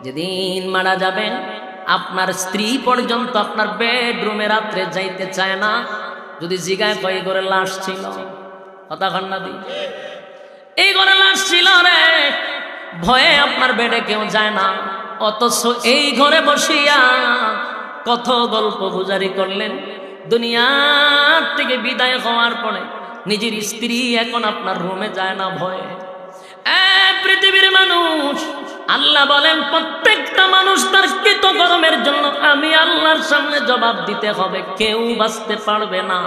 যেদিন মারা যাবেন আপনার স্ত্রী পর্যন্ত আপনার বেডরুমে রাত্রে যাইতে চায় না। যদি জিগায় কই ঘরে লাশ ছিল, কথা কান্না দি এই ঘরে লাশ ছিল রে, ভয়ে আপনার বেডে কেউ যায় না। অথচ এই ঘরে বসিয়া কত গল্প গুজারি করলেন। দুনিয়ার থেকে বিদায় হওয়ার পরে নিজের স্ত্রী এখন আপনার রুমে যায় না ভয়ে। পৃথিবীর মানুষ, আল্লাহ বলেন প্রত্যেকটা মানুষ তার কৃতকর্মের জন্য আমি আল্লাহর সামনে জবাব দিতে হবে, কেউ বাঁচতে পারবে না।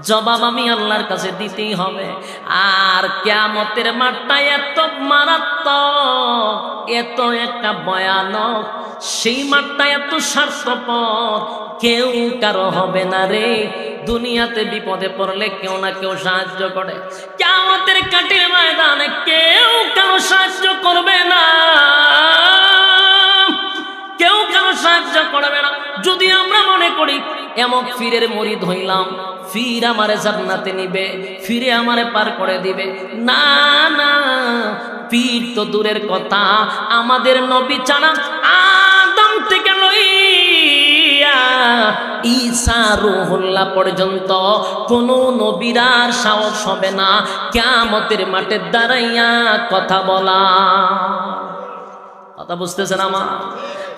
জবাব আমি আল্লাহর কাছে দিতেই হবে। আর কিয়ামতের মাঠটা এত মারাত্মক, এত একটা ভয়ানক, সেই মাঠটা এত স্বার্থপর, কেউ কারো হবে না রে। দুনিয়াতে বিপদে পড়লে কেউ না কেউ সাহায্য করে, কিয়ামতের কাঠির ময়দানে কেউ কারো সাহায্য করবে না, কেউ কারো সাহায্য করবে না। যদি আমরা মনে করি এমক ফিরের মুরিদ হইলাম, ফির আমারে জান্নাতে নিবে, ফিরে আমারে পার করে দিবে, না না, পীর তো দূরের কথা, আমাদের নবী ছাড়া আদম থেকে লইয়া ঈসা রূহুল্লাহ পর্যন্ত কোন নবীর সাহস হবে না কিয়ামতের মাঠে দাঁড়াইয়া কথা বলা। কথা বুঝতেছেন আমার?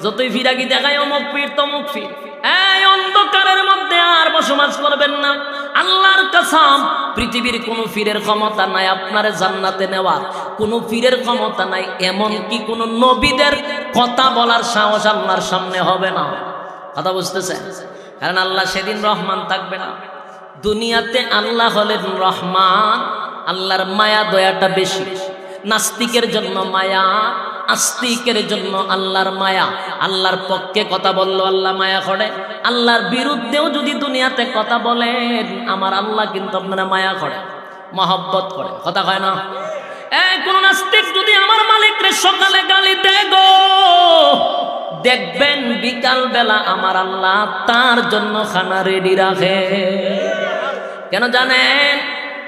যতই ফিরাগি দেখায় অমুক পীর তমুক পীর, এই অন্ধকারের মধ্যে আর বসবাস করবেন না। আল্লাহর কসম, পৃথিবীর কোন পীরের ক্ষমতা নাই আপনার জান্নাতে নেওয়ার, কোন পীরের ক্ষমতা নাই, এমন কি কোন নবীদের কথা বলার সাহস আল্লাহর সামনে হবে না। কথা বুঝতেছেন? কারণ আল্লাহ সেদিন রহমান থাকবে না। দুনিয়াতে আল্লাহ হলেন রহমান, আল্লাহর মায়া দয়াটা বেশি। নাস্তিকের জন্য মায়া, আস্তিকের জন্য আল্লাহর মায়া। আল্লাহর পক্ষে কথা বললো আল্লাহ মায়া করে, আল্লাহর বিরুদ্ধেও যদি দুনিয়াতে কথা বলেন আমার আল্লাহ কিন্তু আপনারা মায়া করে, মহব্বত করে। কথা কয় না? কোন নাস্তিক যদি আমার মালিকরে সকালে গালি দেয় গো, দেখবেন বিকাল বেলা আমার আল্লাহ তার জন্য খানা রেডি রাখে। কেন জানেন?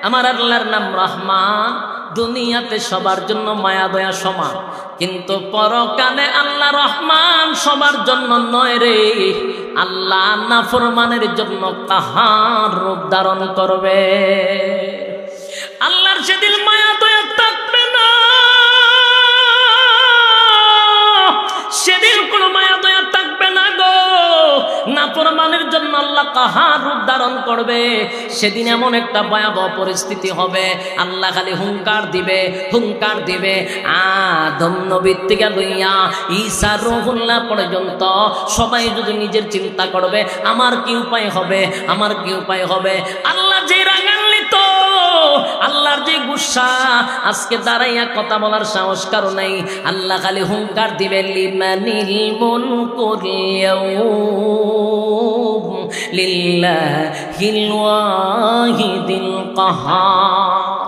আমার আল্লাহর নাম রহমান। দুনিয়াতে সবার জন্য মায়া দয়া সমান, কিন্তু পরকালে আল্লাহ রহমান সবার জন্য নয় রে। আল্লাহ নাফরমানের জন্য কাহার রূপ ধারণ করবে। আল্লাহর সেদিন মায়া দয়া থাকবে না, সেদিন কোনো মায়া দয়া থাকবে না গো। নাফরমানের জন্য আল্লাহ কাহার রূপ ধারণ করবে। সেদিন এমন একটা ভয়াবহ পরিস্থিতি হবে, আল্লাহ খালি হুঙ্কার দিবে, হুঙ্কার দিবে। আদম নবীর থেকে লইয়া ঈসা রূহুল্লাহ পর্যন্ত সবাই যদি নিজের চিন্তা করবে আমার কি উপায় হবে, আমার কি উপায় হবে। আল্লাহ যে রাগান্বিত, আল্লাহর যে গুসা, আজকে দাঁড়াইয়া কথা বলার সাহস কারো নাই। আল্লাহ খালি হুঙ্কার দিবে, লিমানিল মুলকুল ইয়াউম লিল্লাহিল ওয়াহিদিল কাহার।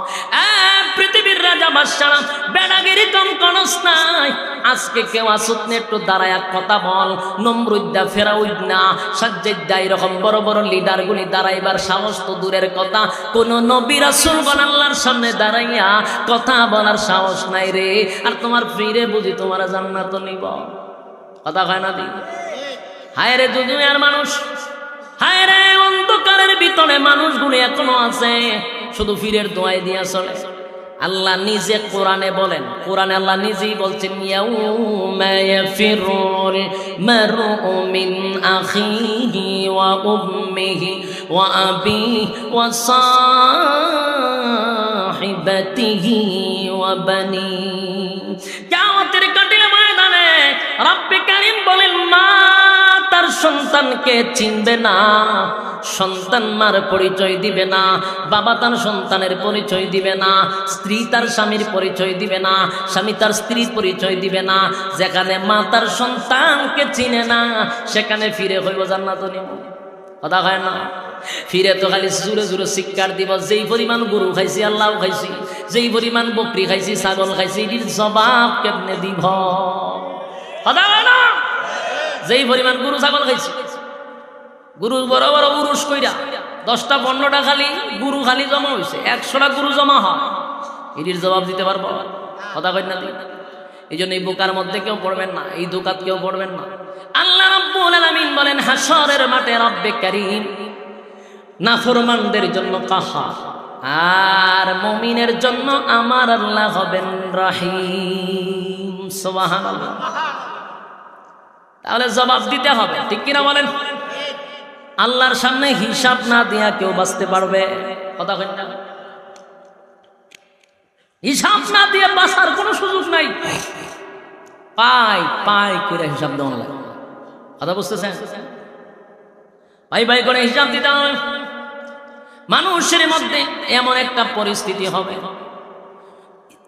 পৃথিবীর রাজা বাদশাহ বেড়াগিরি কম করস নাই। আজকে কেউ আসুত না, একটু দাঁড়ায়া কথা বল। নমরুদ্দা, ফেরাউদ্দা, সাজ্জাদা, এরকম বড় বড় লিডারগুলি দাঁড়াইবার সাহস তো দূরের কথা, কোন নবী রাসূলগণ আল্লাহর সামনে দাঁড়াইয়া কথা বলার সাহস নাই রে। আর তোমার ফিরে বুঝি তোমার জান্নাত নিব? কথা কয় না দি? হায় রে দুনিয়ার মানুষ, হায় রে অন্ধকারের ভিতরে মানুষগুলি এখনো আছে শুধু ফিরের দোয়াই দিয়া চলে। আল্লাহ নিজে কোরআনে বলেন, কোরআনে আল্লাহ নিজেই বলছেন, ইয়াউমা ইয়াফিরুল মারউ মিন আখিহি ওয়া উম্মিহি ওয়া আবিহি ওয়া সাহিবাতিহি ওয়া বানিহি। কিয়ামতের কঠিন ময়দানে রব্বে কারীম বলেন, মা তার সন্তানকে চিনবে না, সন্তান মার পরিচয় দিবে না, বাবা তার সন্তানের পরিচয় দিবে না, স্ত্রী তার স্বামীর পরিচয় দিবে না, স্বামী তার স্ত্রীর পরিচয় দিবে না। যেখানে মা তার সন্তানকে চিনে না সেখানে ফিরে হইব জান্নাত নিব। কথা হয় না? ফিরে তো খালি জোরে জোরে শিক্ষার দিব, যেই পরিমাণ গরু খাইছি আল্লাহ খাইছি, যেই পরিমাণ বকরি খাইছি, ছাগল খাইছি, এটির জবাব কেমনে দিব? কথা হয় না? যেই পরিমাণ গরু ছাগল খাইছি, গুরু বড় বড় উরুষ কইরা 10টা 15টা খালি গুরু খালি জমা হয়েছে, 100টা গুরু জমা হয়, এটির জবাব দিতে পারবো? কথা কই না? এই জন্য এই বোকার মধ্যে কেউ পড়বেন না, এই দোকাত কেউ পড়বেন না। আল্লাহ রাব্বুল আলামিন বলেন হাশরের মাঠে রব্বে কারীম নাফরমানদের জন্য কাহার, আর মুমিনের জন্য আমার আল্লাহ হবেন রহিম। সুবহানাল্লাহ। তাহলে জবাব দিতে হবে, ঠিক কিনা বলেন? আল্লাহর সামনে হিসাব না দিয়া কেউ বাঁচতে পারবে? কথা কই না? হিসাব না দিয়ে বাঁচার কোনো সুযোগ নাই। পাই পাই করে হিসাব দেওয়া লাগে। কথা বুঝতেছেন? পাই পাই করে হিসাব দিতে হবে। মানুষের মধ্যে এমন একটা পরিস্থিতি হবে,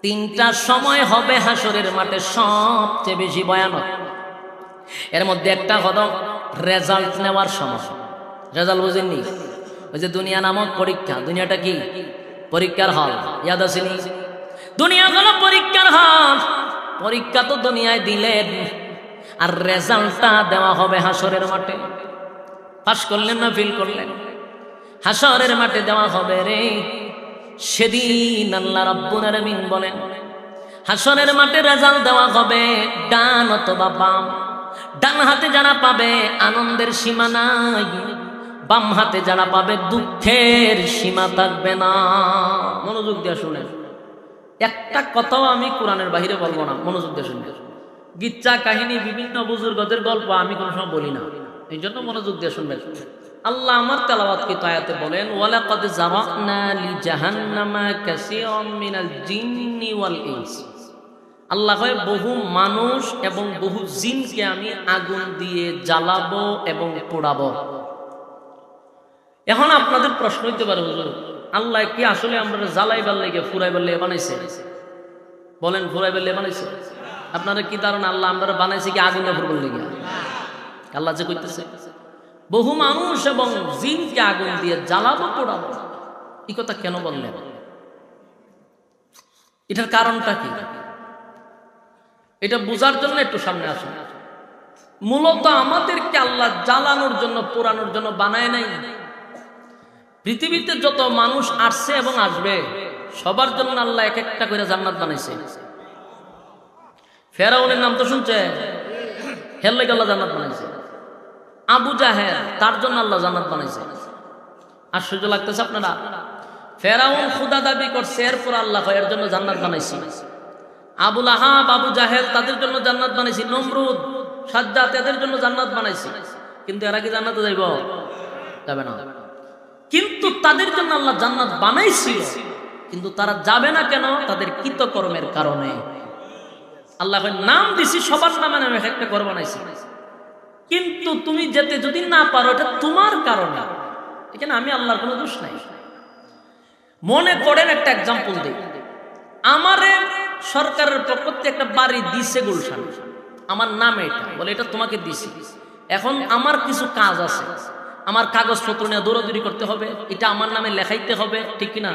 তিনটা সময় হবে হাসরের মাঠে সবচেয়ে বেশি ভয়ানক। এর মধ্যে একটা হলো রেজাল্ট নেওয়ার সময়। রেজাল্ট বুঝেননি? ওই যে দুনিয়া নামক পরীক্ষা। দুনিয়াটা কি? পরীক্ষার হল। ইয়াদ আসেনি? দুনিয়া হলো পরীক্ষার হল। পরীক্ষা তো দুনিয়ায় দিলেন, আর রেজাল্টটা দেওয়া হবে হাসরের মাঠে। পাস করলেন না ফেল করলেন, হাসরের মাঠে দেওয়া হবে রে। সেদিন আল্লাহ রাব্বুল আলামিন বলেন হাসরের মাঠে রেজাল্ট দেওয়া হবে ডান অথবা বাম। ডান হাতে যারা পাবে আনন্দের সীমা নাই, বাম হাতে যারা পাবে দুঃখের সীমা থাকবে না। মনোযোগ দিয়ে শুনেন, একটা কথাও আমি কোরআনের বাহিরে বলবো না। মনোযোগ দিয়ে শুনবেন। গিচ্ছা কাহিনী বিভিন্ন বুজুর্গদের গল্প আমি কোনো সময় বলি না, এই জন্য মনোযোগ দিয়ে শুনবেন। আল্লাহ আমার তেলাওয়াতকৃত আয়াতে বলেন ওয়ালাকাদ যারানা লিজাহান্নামা কাসীরাম মিনাল জিন্নি ওয়াল ইনস। আল্লাহ কয় বহু মানুষ এবং বহু জিনকে আমি আগুন দিয়ে জ্বালাবো এবং পোড়াবো। এখন আপনাদের প্রশ্ন হইতে পারে হুজুর আল্লাহ কি আসলে আমরা জ্বালাইবার লেগে ফুরাইবার লেগে বানাইছে? বলেন ফুরাইবার লেগে বানাইছে? আপনারা কি ধারণা আল্লাহ আমরা বানাইছে কি আগুন দিয়ে ফুরবার লেগে? আল্লাহ যে কইতেছে বহু মানুষ এবং জিনকে আগুন দিয়ে জ্বালাবো পোড়াবো, এই কথা কেন বললেন? এটার কারণটা কি? এটা বোঝার জন্য একটু সামনে আসুন। মূলত আমাদেরকে আল্লাহ জ্বালানোর জন্য পোড়ানোর জন্য বানায় নাই। পৃথিবীতে যত মানুষ আসছে এবং আসবে সবার জন্য আল্লাহ এক একটা করে জান্নাত বানাইছে। ফেরাউনের নাম তো শুনছে, হের লাগে আল্লাহ জান্নাত বানাইছে। আবু জাহেল, তার জন্য আল্লাহ জান্নাত বানাইছে। আশ্চর্য লাগতেছে আপনারা? ফেরাউন খুদা দাবি করছে, এরপর আল্লাহ এর জন্য জান্নাত বানাইছি। আবুল আহাব, আবু জাহেল, তাদের জন্য জান্নাত বানাইছি। নমরুদ, সাজ্জাদ, এদের জন্য জান্নাত বানাইছি। কিন্তু এরা কি জান্নাতে যাইব? যাবে না। কিন্তু তাদের জন্য আল্লাহ জান্নাত বানাইছিল, কিন্তু তারা যাবে না কেন? তাদের কৃতকর্মের কারণে। আল্লাহ নাম দিছি, সবার নামে নামে একটা ঘর বানাইছি, কিন্তু তুমি যেতে যদি না পারো এটা তোমার কারণে। এখানে আমি আল্লাহর কোনো দোষ নাই। মনে করেন একটা এক্সাম্পল দিই, আমারে সরকারের পক্ষ থেকে একটা বাড়ি দিছে গুলশান, আমার নামে, এটা বলে এটা তোমাকে দিছি। এখন আমার কিছু কাজ আছে, আমার কাগজপত্র নিয়ে দৌড়াদৌড়ি করতে হবে, এটা আমার নামে লেখাইতে হবে, ঠিক কিনা?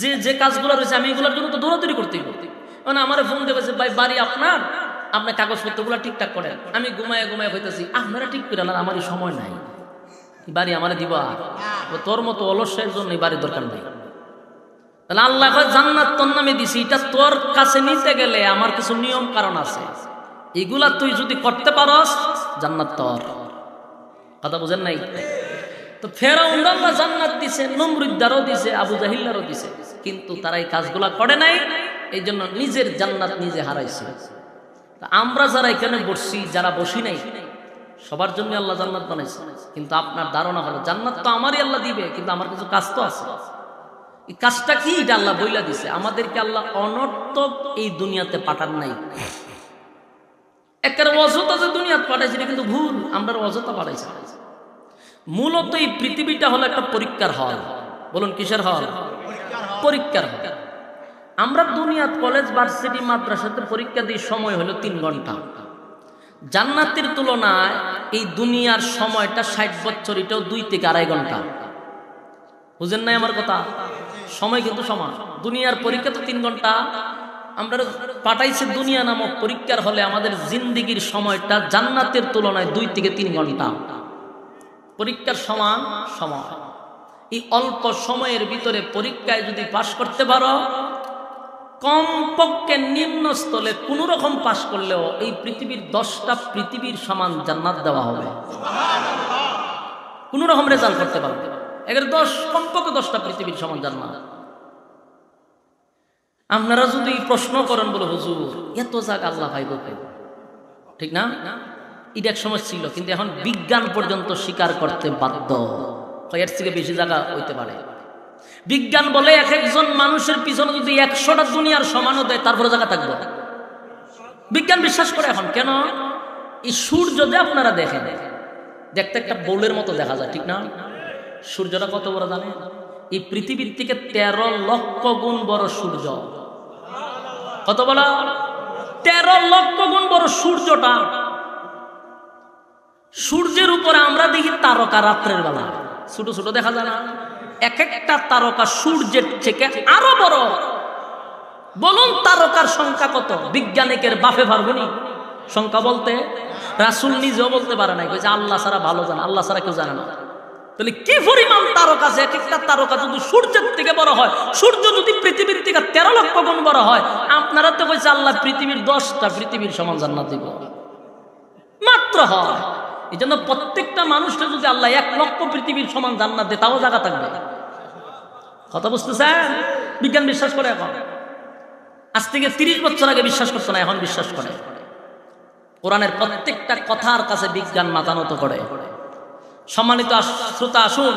যে যে কাজগুলো রয়েছে আমি এগুলোর জন্য তো দৌড়াদৌড়ি করতেই হবে। মানে আমার ফোন দেবে যে ভাই বাড়ি আপনার, আপনার কাগজপত্রগুলো ঠিকঠাক করেন। আমি ঘুমায় ঘুমায় হইতেছি, আপনারা ঠিক করে না, আমার সময় নাই, বাড়ি আমার দিবা। তোর মতো অলসের জন্য বাড়ির দরকার নেই। তাহলে আল্লাহ জান্নাত তোর নামে দিছি, এটা তোর কাছে নিতে গেলে আমার কিছু নিয়ম কারণ আছে, এগুলা তুই যদি করতে পারস জান্নাত তোর। কথা বুঝেন নাই? তো ফেরাউন আল্লাহ জান্নাত দিছে, নমরুদ্দারও দিছে, আবু জাহিল্লারও দিছে, কিন্তু তারা এই কাজগুলা করে নাই, এই জন্য নিজের জান্নাত নিজে হারাইছে। আমরা যারা এখানে বসছি, যারা বসি নাই, সবার জন্য আল্লাহ জান্নাত বানাইছে। কিন্তু আপনার ধারণা হলো জান্নাত তো আমারই আল্লাহ দিবে, কিন্তু আমার কিছু কাজ তো আছে। এই কাজটা কি? এটা আল্লাহ বইলা দিছে। আমাদেরকে আল্লাহ অনর্থক এই দুনিয়াতে পাঠান নাই। একের অযথা যে দুনিয়াতে পাঠাইছে এটা কিন্তু ভুল, আমরা অযথা পাঠাইছি। মূলত এই পৃথিবীটা হলো একটা পরীক্ষার হল। বলুন কিসের হল? পরীক্ষার হল। আমরা দুনিয়াত কলেজ, ভার্সিটি, মাদ্রাসাতে পরীক্ষা দিই, সময় হলো 3 ঘন্টা। জান্নাতের তুলনায় এই দুনিয়ার সময়টা 60 বছর, এটাও 2 থেকে 2.5 ঘন্টা। বুঝেন নাই আমার কথা? সময় কিন্তু সমান। দুনিয়ার পরীক্ষা তো 3 ঘন্টা, আমরা পাঠাইছে দুনিয়া নামক পরীক্ষার হলে আমাদের জিন্দিগির সময়টা জান্নাতের তুলনায় 2 থেকে 3 ঘন্টা। পরীক্ষার সমান সময়। এই অল্প সময়ের ভিতরে পরীক্ষায় যদি পাশ করতে পারো কমপক্ষে নিম্ন স্থলে কোন রকম পাশ করলেও এই পৃথিবীর 10টা পৃথিবীর সমান জান্নাত দেওয়া হবে। কোন রকম রেজাল্ট করতে পারবে, এর 10 কমপক্ষে 10টা পৃথিবীর সমান জান্নাত। আপনারা যদি প্রশ্ন করেন বলে হুজুর এত জায়গা আল্লাহ পাইব, ঠিক না? এটা এক সময় ছিল, কিন্তু এখন বিজ্ঞান পর্যন্ত স্বীকার করতে বাধ্য, এর থেকে বেশি জায়গা হইতে পারে। বিজ্ঞান বলে এক একজন মানুষের পিছনে যদি 100টা দুনিয়ার সমানও দেয় তারপরে জায়গা থাকবে। বিজ্ঞান বিশ্বাস করে এখন। কেন? এই সূর্য যে আপনারা দেখেন, দেখতে একটা বোলের মতো দেখা যায়, ঠিক না? সূর্যটা কত বড় জানেন? এই পৃথিবীর থেকে 13 লক্ষ গুণ বড় সূর্য। কত বড়? 13 লক্ষ গুণ বড় সূর্যটা। সূর্যের উপরে আমরা দেখি তারকা রাত্রের বেলা, ছোট ছোট দেখা যায় না? এক একটা তারকা সূর্যের থেকে আরো বড়। বলুন তারকার সংখ্যা কত? বিজ্ঞানিকের বাপে পারবনি সংখ্যা বলতে, রাসূল নিজেও বলতে পারে না, কইছে আল্লাহ ছাড়া ভালো জানে, আল্লাহ ছাড়া কেউ জানে না। তাহলে কি পরিমাণ তারকা আছে? এক একটা তারকা যদি সূর্যের থেকে বড় হয়, সূর্য যদি পৃথিবীর থেকে 13 লক্ষ গুণ বড় হয়, আপনারা তো কইছে আল্লাহ পৃথিবীর 10টা পৃথিবীর সমান জান্নাত দিব মাত্র হয়। এই জন্য প্রত্যেকটা মানুষকে যদি আল্লাহ 1 লক্ষ পৃথিবীর সমান জান্নাত দেয় তাও জায়গা থাকবে। কথা বুঝতেছেন? বিজ্ঞান বিশ্বাস করে এখন। আজ থেকে 30 বছর আগে বিশ্বাস করতো না, এখন বিশ্বাস করে। কোরআনের প্রত্যেকটা কথার কাছে বিজ্ঞান মাথা নত করে। সম্মানিত শ্রোতা, আসুন,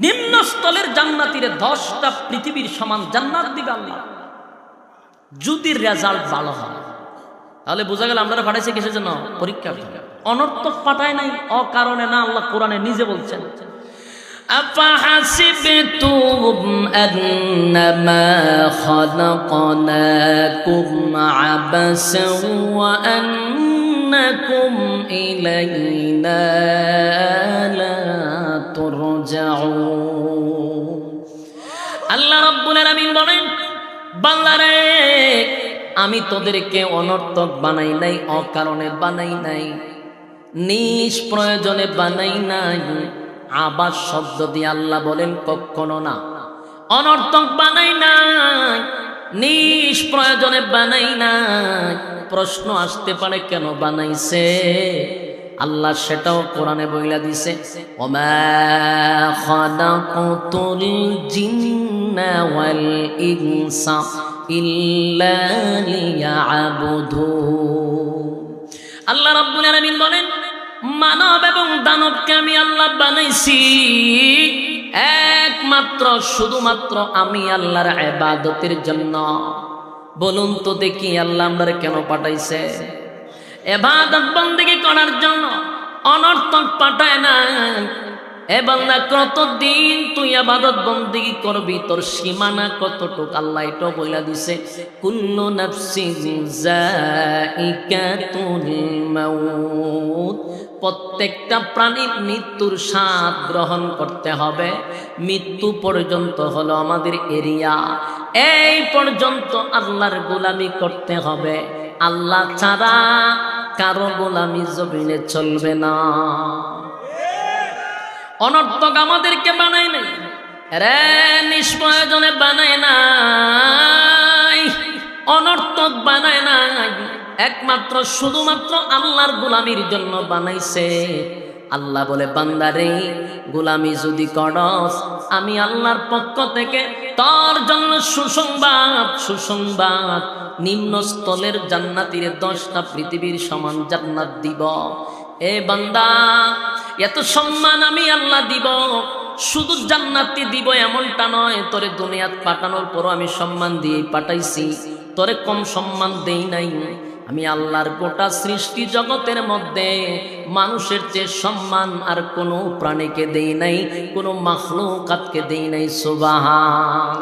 নিম্ন স্থলের জান্নাতীরে 10টা পৃথিবীর সমান জান্নাত দিবে আল্লাহ, যদি রেজাল্ট ভালো হয়। তাহলে বোঝা গেল আমরা পাঠাইছি কিসের জন্য? পরীক্ষার জন্য। অনর্থক পাঠায় নাই, অকারণে না। আল্লাহ কোরআনে নিজে বলছেন, আফাহাসিবতুম আন্নামা খালাকনাকুম আবাসান ওয়া আন্নাকুম ইলাইনা লা তুরজাউন। আল্লাহ রাব্বুল আলামিন বলেন, বান্দারে আমি তোদেরকে অনর্থক বানাই নাই, অকারণে বানাই নাই, নিষ্প্রয়োজনে বানাই নাই। আবার শব্দ দিয়ে আল্লাহ বলেন কখনো না। অনর্থক বানাই নাই, নিষ্প্রয়োজনে বানাই নাই। প্রশ্ন আসতে পারে কেন বানাইছে আল্লাহ, সেটাও কোরআনে বইলা দিছে, ওমা খালাকুতুল জিন্না ওয়াল ইনসা ইল্লা লিয়াবুদুন। আল্লাহ রাব্বুল আলামিন বলেন, মানব এবং দানবকে আমি আল্লাহ বানাইছি একমাত্র শুধুমাত্র আমি আল্লাহর ইবাদতের জন্য। বলুন তো দেখি আল্লাহ আমরা কেন পাঠাইছে? ইবাদত বন্দেগী করার জন্য, অনর্থক পাঠায় না। এ বান্দা কতদিন তুই ইবাদত বন্দেগী করবি, তোর সীমানা কতটুক আল্লাহ এটা বইলা দিছে, কুল্লু নাফসিন যায়িকাতুল মাউত। প্রত্যেকটা প্রাণীর মৃত্যুর স্বাদ গ্রহণ করতে হবে। মৃত্যু পর্যন্ত হলো আমাদের এরিয়া, এই পর্যন্ত আল্লাহর গোলামি করতে হবে। আল্লাহ ছাড়া কারো গোলামি জমিনে চলবে না। অনর্থক আমাদেরকে বানায় নাই রে, নিষ্প্রয়োজনে বানায় নাই, অনর্থক বানায় নাই, একমাত্র শুধুমাত্র আল্লাহর গোলামির জন্য বানাইছে। আল্লাহ বলে, বান্দারে গোলামি যদি করস, আমি আল্লাহর পক্ষ থেকে তোর জন্য সুসংবাদ, সুসংবাদ, নিম্ন স্থলের জান্নাতীরে 10টা পৃথিবীর সমান জান্নাত দিব। এ বান্দা, এত সম্মান আমি আল্লাহ দিব, শুধু জান্নাতি দিব এমনটা নয়। তোরে দুনিয়াত পাঠানোর পরও আমি সম্মান দিয়ে পাঠাইছি, তোরে কম সম্মান দেই নাই। আমি আল্লাহর গোটা সৃষ্টি জগতের মধ্যে মানুষের চেয়ে সম্মান আর কোনো প্রাণীকে দেই নাই, কোনো মাখলুকাতকে দেই নাই। সুবহান।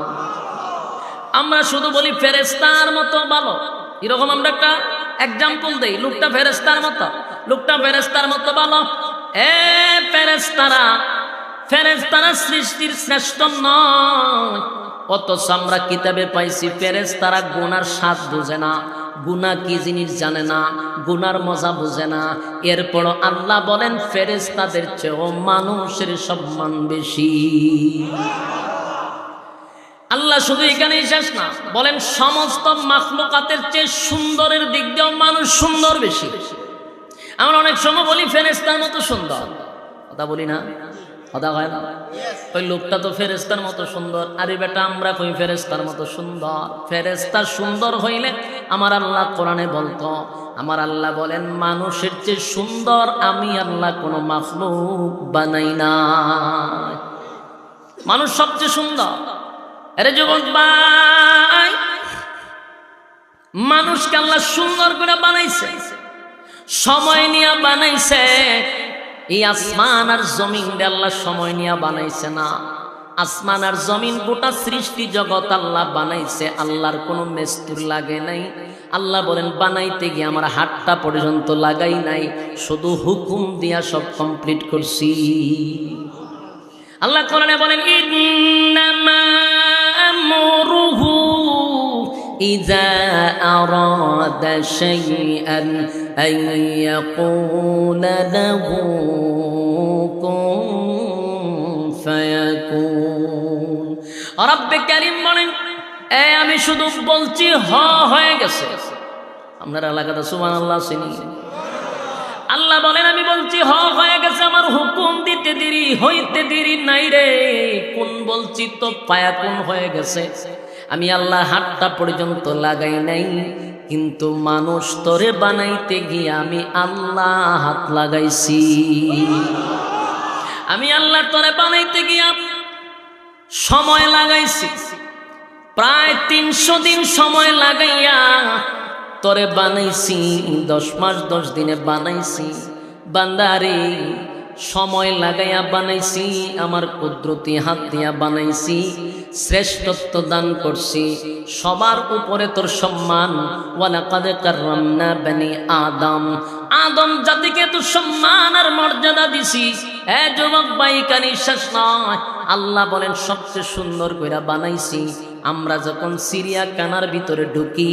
আমরা শুধু বলি ফেরেশতার মতো ভালো, এরকম আমরা একটা এক্সাম্পল দেই, লোকটা ফেরেশতার মতো, লোকটা ফেরেশতার মতো ভালো। এ ফেরেশতারা, ফেরেশতারা সৃষ্টির শ্রেষ্ঠ নয়। অথচ আমরা কিতাবে পাইছি ফেরেশতারা গুনার স্বাদ বুঝে না, গুনাহ কি জিনিস জানে না, গুনার মজা বুঝে না। এরপর আল্লাহ বলেন ফেরেশতাদের চেয়েও মানুষের সম্মান বেশি। আল্লাহ শুধু এখানেই শেষ না, বলেন সমস্ত মাখলুকাতের চেয়ে সুন্দরের দিক দিয়েও মানুষ সুন্দর বেশি। আমরা অনেক সময় বলি ফেরেশতার মতো সুন্দর, কথা বলি না, কথা হয় না? ওই লোকটা তো ফেরেশতার মতো সুন্দর, আরে বেটা আমরা কই ফেরেশতার মতো সুন্দর? ফেরেশতা সুন্দর হইলে আমার আল্লাহ কোরআনে বলতো, আমার আল্লাহ বলেন মানুষের চেয়ে সুন্দর আমি আল্লাহ কোনো মাখলুক বানাই না। মানুষ সবচেয়ে সুন্দর। আরে যুবক ভাই, মানুষকে আল্লাহ সুন্দর করে বানাইছে, সময় নিয়ে বানাইছে। এই আসমান আর জমিন আল্লাহ সময় নিয়ে বানাইছে না। আসমান আর জমিন গোটা সৃষ্টি জগৎ আল্লাহ বানাইছে, আল্লাহর কোনো মেস্তুর লাগে নাই। আল্লাহ বলেন বানাইতে গিয়ে আমার হাতটা পর্যন্ত লাগাই নাই, শুধু হুকুম দিয়া সব কমপ্লিট করছি। আল্লাহ কোরআনে বলেন ইন্নামা আমরুহু ইযা আরাদা শাইআন আন ইয়াকুলা লাহু কুন ফায়াকুন। রব্বে কারীম বলেন আমি শুধু বলছি হয়ে গেছে। আপনার এলাকাতে সুবহানাল্লাহ চিনি? আল্লাহ বলেন আমি বলছি হয়ে গেছে, আমার হুকুম দিতে দেরি হইতে দেরি নাই রে। কোন বলছি তো ফায়াকুন হয়ে গেছে। আমি আল্লাহ হাতটা পর্যন্ত লাগাই নাই, কিন্তু মানুষ তোরে বানাইতে গিয়ে আমি আল্লাহ হাত লাগাইছি। আমি আল্লাহ তোরে বানাইতে গিয়া সময় লাগাইছি, প্রায় 300 দিন সময় লাগাইয়া তোরে বানাইছি। 10 মাস 10 দিনে বানাইছি। বান্দারে সময় লাগাইয়া বানাইছি, আমার কুদরতি হাত দিয়া বানাইছি, শ্রেষ্ঠত্ব দান করছি, সবার উপরে তোর সম্মান। ওয়ালাকাদ কাররামনা বনি আদম, আদম জাতিকে তো সম্মান আর মর্যাদা দিছি। যুবক ভাই কানি শেষ নয়, আল্লাহ বলেন সবচেয়ে সুন্দর কইরা বানাইছি। আমরা যখন চিড়িয়াখানার ভিতরে ঢুকি,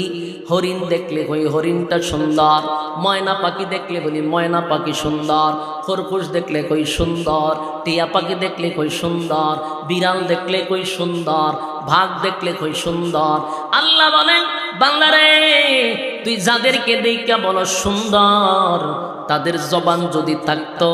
হরিণ দেখলে কই হরিণটা সুন্দর, ময়না পাখি দেখলে বলি ময়না পাখি সুন্দর, খরগোশ দেখলে কই সুন্দর, টিয়া পাখি দেখলে কই সুন্দর, বিড়াল দেখলে কই সুন্দর, ভাগ দেখলে কই সুন্দর। আল্লাহ বলেন বান্দারে তুই যাদেরকে দেখে বলো সুন্দর, তাদের জবান যদি থাকতো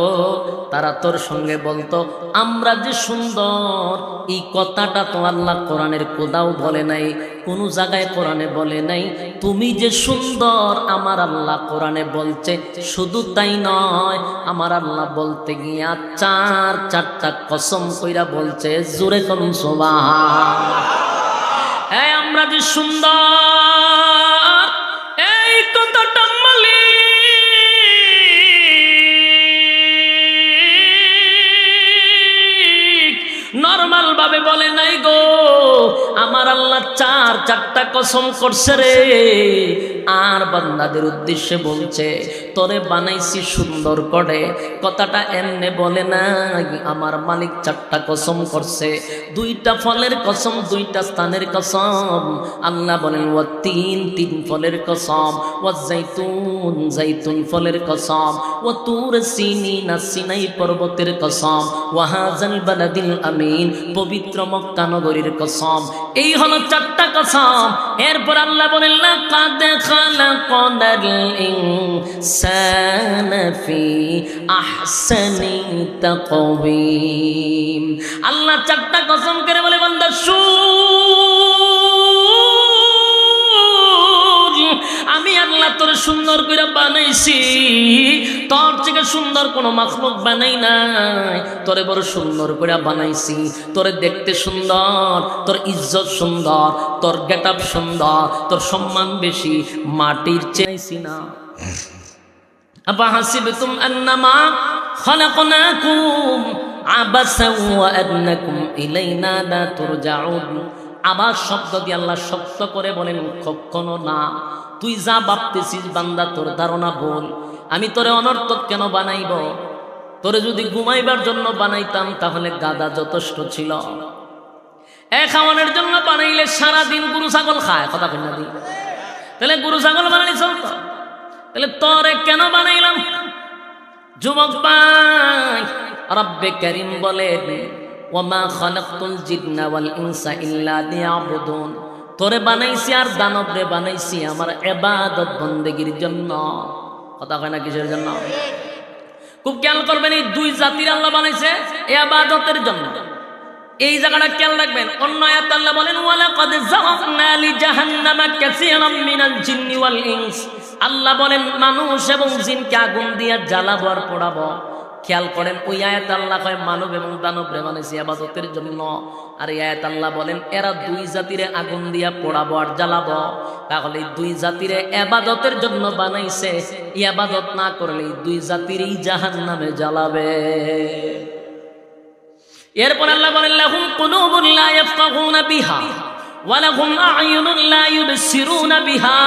তারা তোর সঙ্গে বলতো আমরা যে সুন্দর। এই কথাটা তো আল্লাহ কোরআনের কোথাও বলে নাই, কোনো জায়গায় কোরআনে বলে নাই। তুমি যে সুন্দর আমার আল্লাহ কোরআনে বলছে। শুধু তাই নয়, আমার আল্লাহ বলতে গিয়া 4টা কসম কইরা বলছে, জোরে করুন সুবহান। আমরা যে সুন্দর, এই কথাটা নরমাল ভাবে বলে নাই গো, আমার আল্লাহ 4টা কসম করছে রে। আর বান্দাদের উদ্দেশ্যে বলছে তোরে বানাইছি সুন্দর করে। কথাটা এমনে বলে নাই, আমার মালিক 4টা কসম করছে। 2টা ফলের কসম, 2টা স্থানের কসম। আল্লাহ বলেন তিন ফলের কসম, জাইতুন ফলের কসম, তুর সিনাই পর্বতের কসম, ওয়াহাজাল বালাদিল আমিন পবিত্র মক্কা নগরীর কসম। এই হলো 4টা কসম। এরপর আল্লাহ বলেন লাকাদ খালাকনাল ইনসানা ফি আহসানি তাকওয়িম। আল্লাহ 4টা কসম করে বলে বান্দা আমি আল্লাহ তোর সুন্দর করে বানাইছি, তোর থেকে সুন্দর কোনো মাখলুক বানাই নাই। তোরে বড় সুন্দর করে বানাইছি, তোরে দেখতে সুন্দর, তোর ইজ্জত সুন্দর, তোর গেটআপ সুন্দর, তোর সম্মান বেশি মাটির চাইছি না। আবা হাসিবতুম আন্নামা খালাকনাকুম আবাসা ওয়া আন্নাকুম ইলাইনা লা তুরজাউন। আবার শব্দ দিয়ে আল্লাহ শক্ত করে বলেন কখনো না। তুই যা ভাবতেছিস বান্দা তোর ধারণা ভুল। আমি তোরে অনর্থক কেন বানাইব? তোরে যদি ঘুমাইবার জন্য বানাইতাম তাহলে গাদা যথেষ্ট ছিল। খাওয়ানোর জন্য বানাইলে সারাদিন গরু ছাগল খায়, কথা কই না দি? তাহলে গরু ছাগল বানাইলে চলতো? তাহলে তোরে কেন বানাইলাম? যুবক ভাই, রব্বে কারীম বলেন ওয়ামা খালাকতুল জিন্না ওয়াল ইনসা ইল্লা লিয়াবুদুন, তোরে বানাইছি আর দানবরে বানাইছি আমার ইবাদত বন্দেগীর জন্য। কথা কয় না কিসের জন্য? খুব খেয়াল করবেন, এই দুই জাতির আল্লাহ বানাইছে ইবাদতের জন্য। এই জায়গাটা খেয়াল রাখবেন। অন্য আয়াতে আল্লাহ বলেন ওয়ালাকাদ যারাকনা লিজাহান্নামা কাসীরাম মিনাল জিন্নি ওয়াল ইনস, আল্লাহ বলেন মানুষ এবং জিনকে আগুন দিয়ে জ্বালাবো আর পোড়াবো। খেয়াল করেন, ওই আয়াত আল্লাহ কয় মানব এবং দানবরে বানাইছে ইবাদতের জন্য, আর এই আয়াত আল্লাহ বলেন এরা দুই জাতিরে আগুন দিয়া পোড়াবো আর জ্বালাবো। তাহলে দুই জাতিরে ইবাদতের জন্য বানাইছে, ইবাদত না করলে দুই জাতিরই জাহান্নামে জ্বালাবে। এরপর আল্লাহ বলেন লাহুম কুলুবুন লা ইয়াফকাহুনা বিহা ওয়া লাহুম আ'য়ুনুন লা ইউবসিরুনা বিহা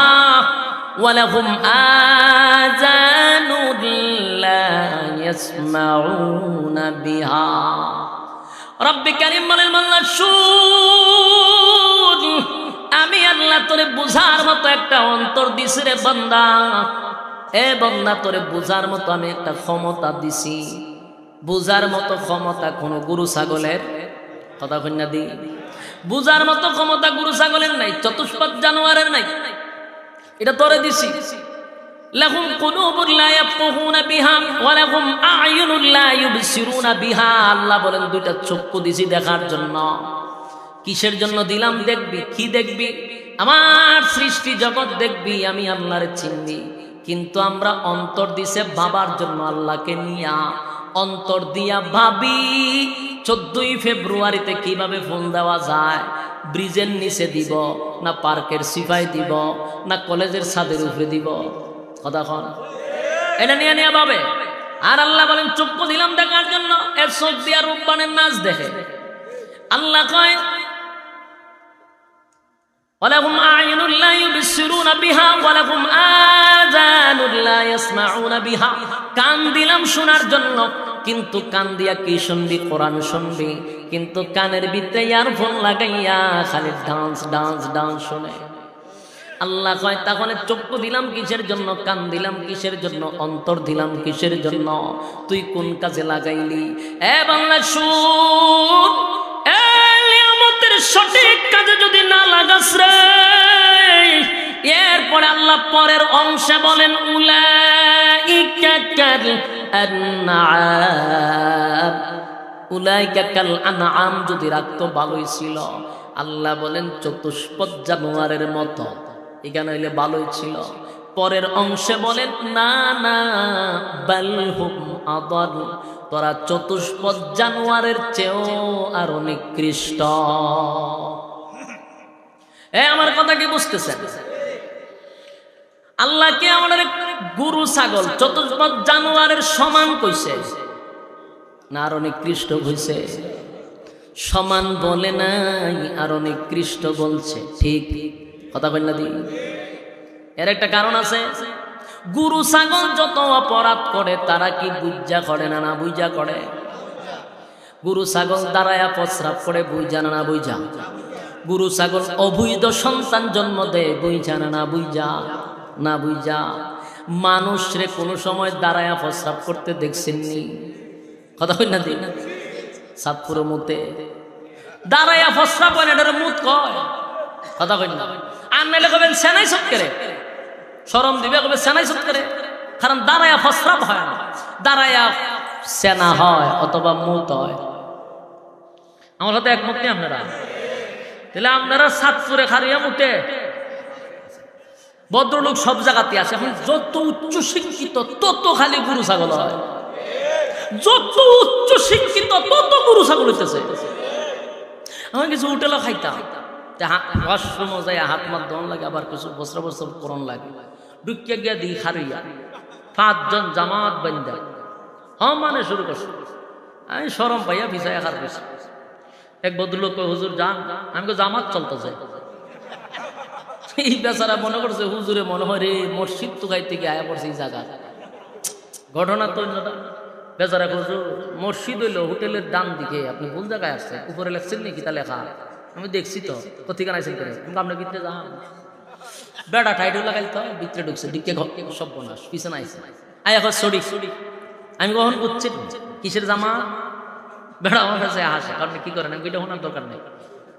ওয়া লাহুম আযানুন লা ইয়াসমাউনা বিহা। রব্বে কারীম বলেন বান্দা শুন, আমি আল্লাহ তোরে বুঝার মতো একটা অন্তর দিছি রে বান্দা। এ বান্দা তোরে বুঝার মতো আমি একটা ক্ষমতা দিছি। বুঝার মতো ক্ষমতা কোন গরু ছাগলের, কথা কন্যা দি, বুঝার মতো ক্ষমতা গরু ছাগলের নাই, চতুষ্পদ জানোয়ারের নাই, এটা তোরে দিছি। লাহুম কুলুবুন লা ইয়াফকাহুনা বিহা ওয়া লাহুম আ'য়ুনুন লা ইউবসিরুনা বিহা। আল্লাহ বলেন দুইটা চক্ষু দিছি দেখার জন্য। কিসের জন্য দিলাম? দেখবি। কি দেখবি? আমার সৃষ্টি জগৎ দেখবি, আমি আল্লাহর চিনবি। কিন্তু আমরা অন্তর দিছে বাবার জন্য, আল্লাহকে নিয়া অন্তর দিয়া ভাবি 14ই ফেব্রুয়ারিতে কিভাবে ফোন দেওয়া যায়। ব্রিজের নিচে দিব না পার্কের সিফাই দিব না কলেজের ছাদের উপরে দিব? কথা কন, এটা নিয়ে নিয়ে ভাবে। আর আল্লাহ বলেন চক্ষু দিলাম দেখার জন্য, এর চোখ দিয়া রূপবানের নাচ দেখে। আল্লাহ কয় ওয়ালাহুম আ'য়ুনুন লা ইউবসিরুনা বিহা ওয়া লাহুম আযানুন লা ইয়াসমাউনা বিহা। কান দিলাম শোনার জন্য, কিন্তু কান দিয়া কি শুনবি? কোরআন শুনবি। কিন্তু কানের ভিতরে ইয়ারফোন লাগাইয়া খালি ডান্স ডান্স ডান্স শুনে। আল্লাহ কয় তাহলে চক্ষু দিলাম কিসের জন্য? কান দিলাম কিসের জন্য? অন্তর দিলাম কিসের জন্য? তুই কোন কাজে লাগাইলি? এ বাংলা শুন, নিয়ামতের সঠিক কাজে যদি না লাগাস রে, এরপরে আল্লাহ পরের অংশে বলেন উলাইকা কাল আনআম, উলাইকা কাল আনআম যদি রাখতো ভালোই ছিল। আল্লাহ বলেন চতুষ্পদ জানোয়ারের মতো, এখানে হইলে ভালোই ছিল। পরের অংশে বলেন না না বাল হুম আদাল, তোরা চতুষ্পদ জানোয়ারের চেয়েও আর নিকৃষ্ট। আমার কথা কি বুঝতেছেন? আল্লাহকে আমাদের গরু ছাগল চতুষ্পদ জানোয়ারের সমান কইছে না আরো নিকৃষ্ট হইছে? সমান বলে নাই, আরো নিকৃষ্ট বলছে। ঠিক কথা কই না দি? এর একটা কারণ আছে। গরু ছাগল যত অপরাধ করে তারা কি বুঝা করে না না বুঝা করে? গরু ছাগল দাঁড়ায়া প্রস্রাব করে বুঝা না না বুঝা? গরু ছাগল অবৈধ সন্তান জন্ম দেয় বুঝা না না বুঝা? না বুঝা। মানুষ রে কোনো সময় দাঁড়ায়া প্রস্রাব করতে দেখছেননি? কথা কই না দি? সাতপুরে মুতে দাঁড়ায়া প্রস্রাব করে, এটার মুত কয়। কথা কই না? আর নাইলে কবেন সেনাই সব করে, শরম দিবে কবে সেনাই সব করে। কারণ দাঁড়ায়া প্রস্রাব হয় না, দাঁড়ায়া সেনা হয় অথবা মুত হয়। আমার সাথে একমত নেই আপনারা? তাহলে আপনারা সাতপুরে খারিয়া মুতে, ভদ্রলোক সব জায়গাতে আসে। এখন যত উচ্চ শিক্ষিত তত খালি গরু ছাগল হয়, যত উচ্চ শিক্ষিত তত গরু ছাগল হইতেছে। আমি কিছু হোটেলও খাইতাম, ওয়াশরুম যাই হাত মাত দন লাগে, আবার কিছু বস্ত্র বস্ত্র করণ লাগে। ঢুকিয়া গিয়া দিই খারিয়া 5 জন জামাত বান্ধা মানে শুরু করছে। আমি শরম পাইয়া বিছাইয়া খার পেয়েছি। এক ভদ্রলোক হুজুর যান, আমি জামাত চলতেছে। এই বেচারা মনে করছে হুজুরে মনে হয় রে মসজিদ তো গাই থেকে আয়া পড়ছে এই জায়গা। ঘটনা তো বেচারা হুজুর মসজিদ হইলো হোটেলের ডান দিকে, আপনি ভুল জায়গায় আসছে, উপরে লেখছেন নাকি তা লেখা? আমি দেখছি তো ঠিকানা আইসেন করে, কিন্তু আপনার ভিতরে যান বেড়া টাইটল লাগাই তো ভিতরে ঢুকছে, দিকে সব বনাস পিছনে আইসে আয় এখন সরি। আমি কখন বুঝছি কিসের জামা? বেড়া আমার কাছে হাসে, কারণ কি করেন আমি এটা শোনার দরকার নেই,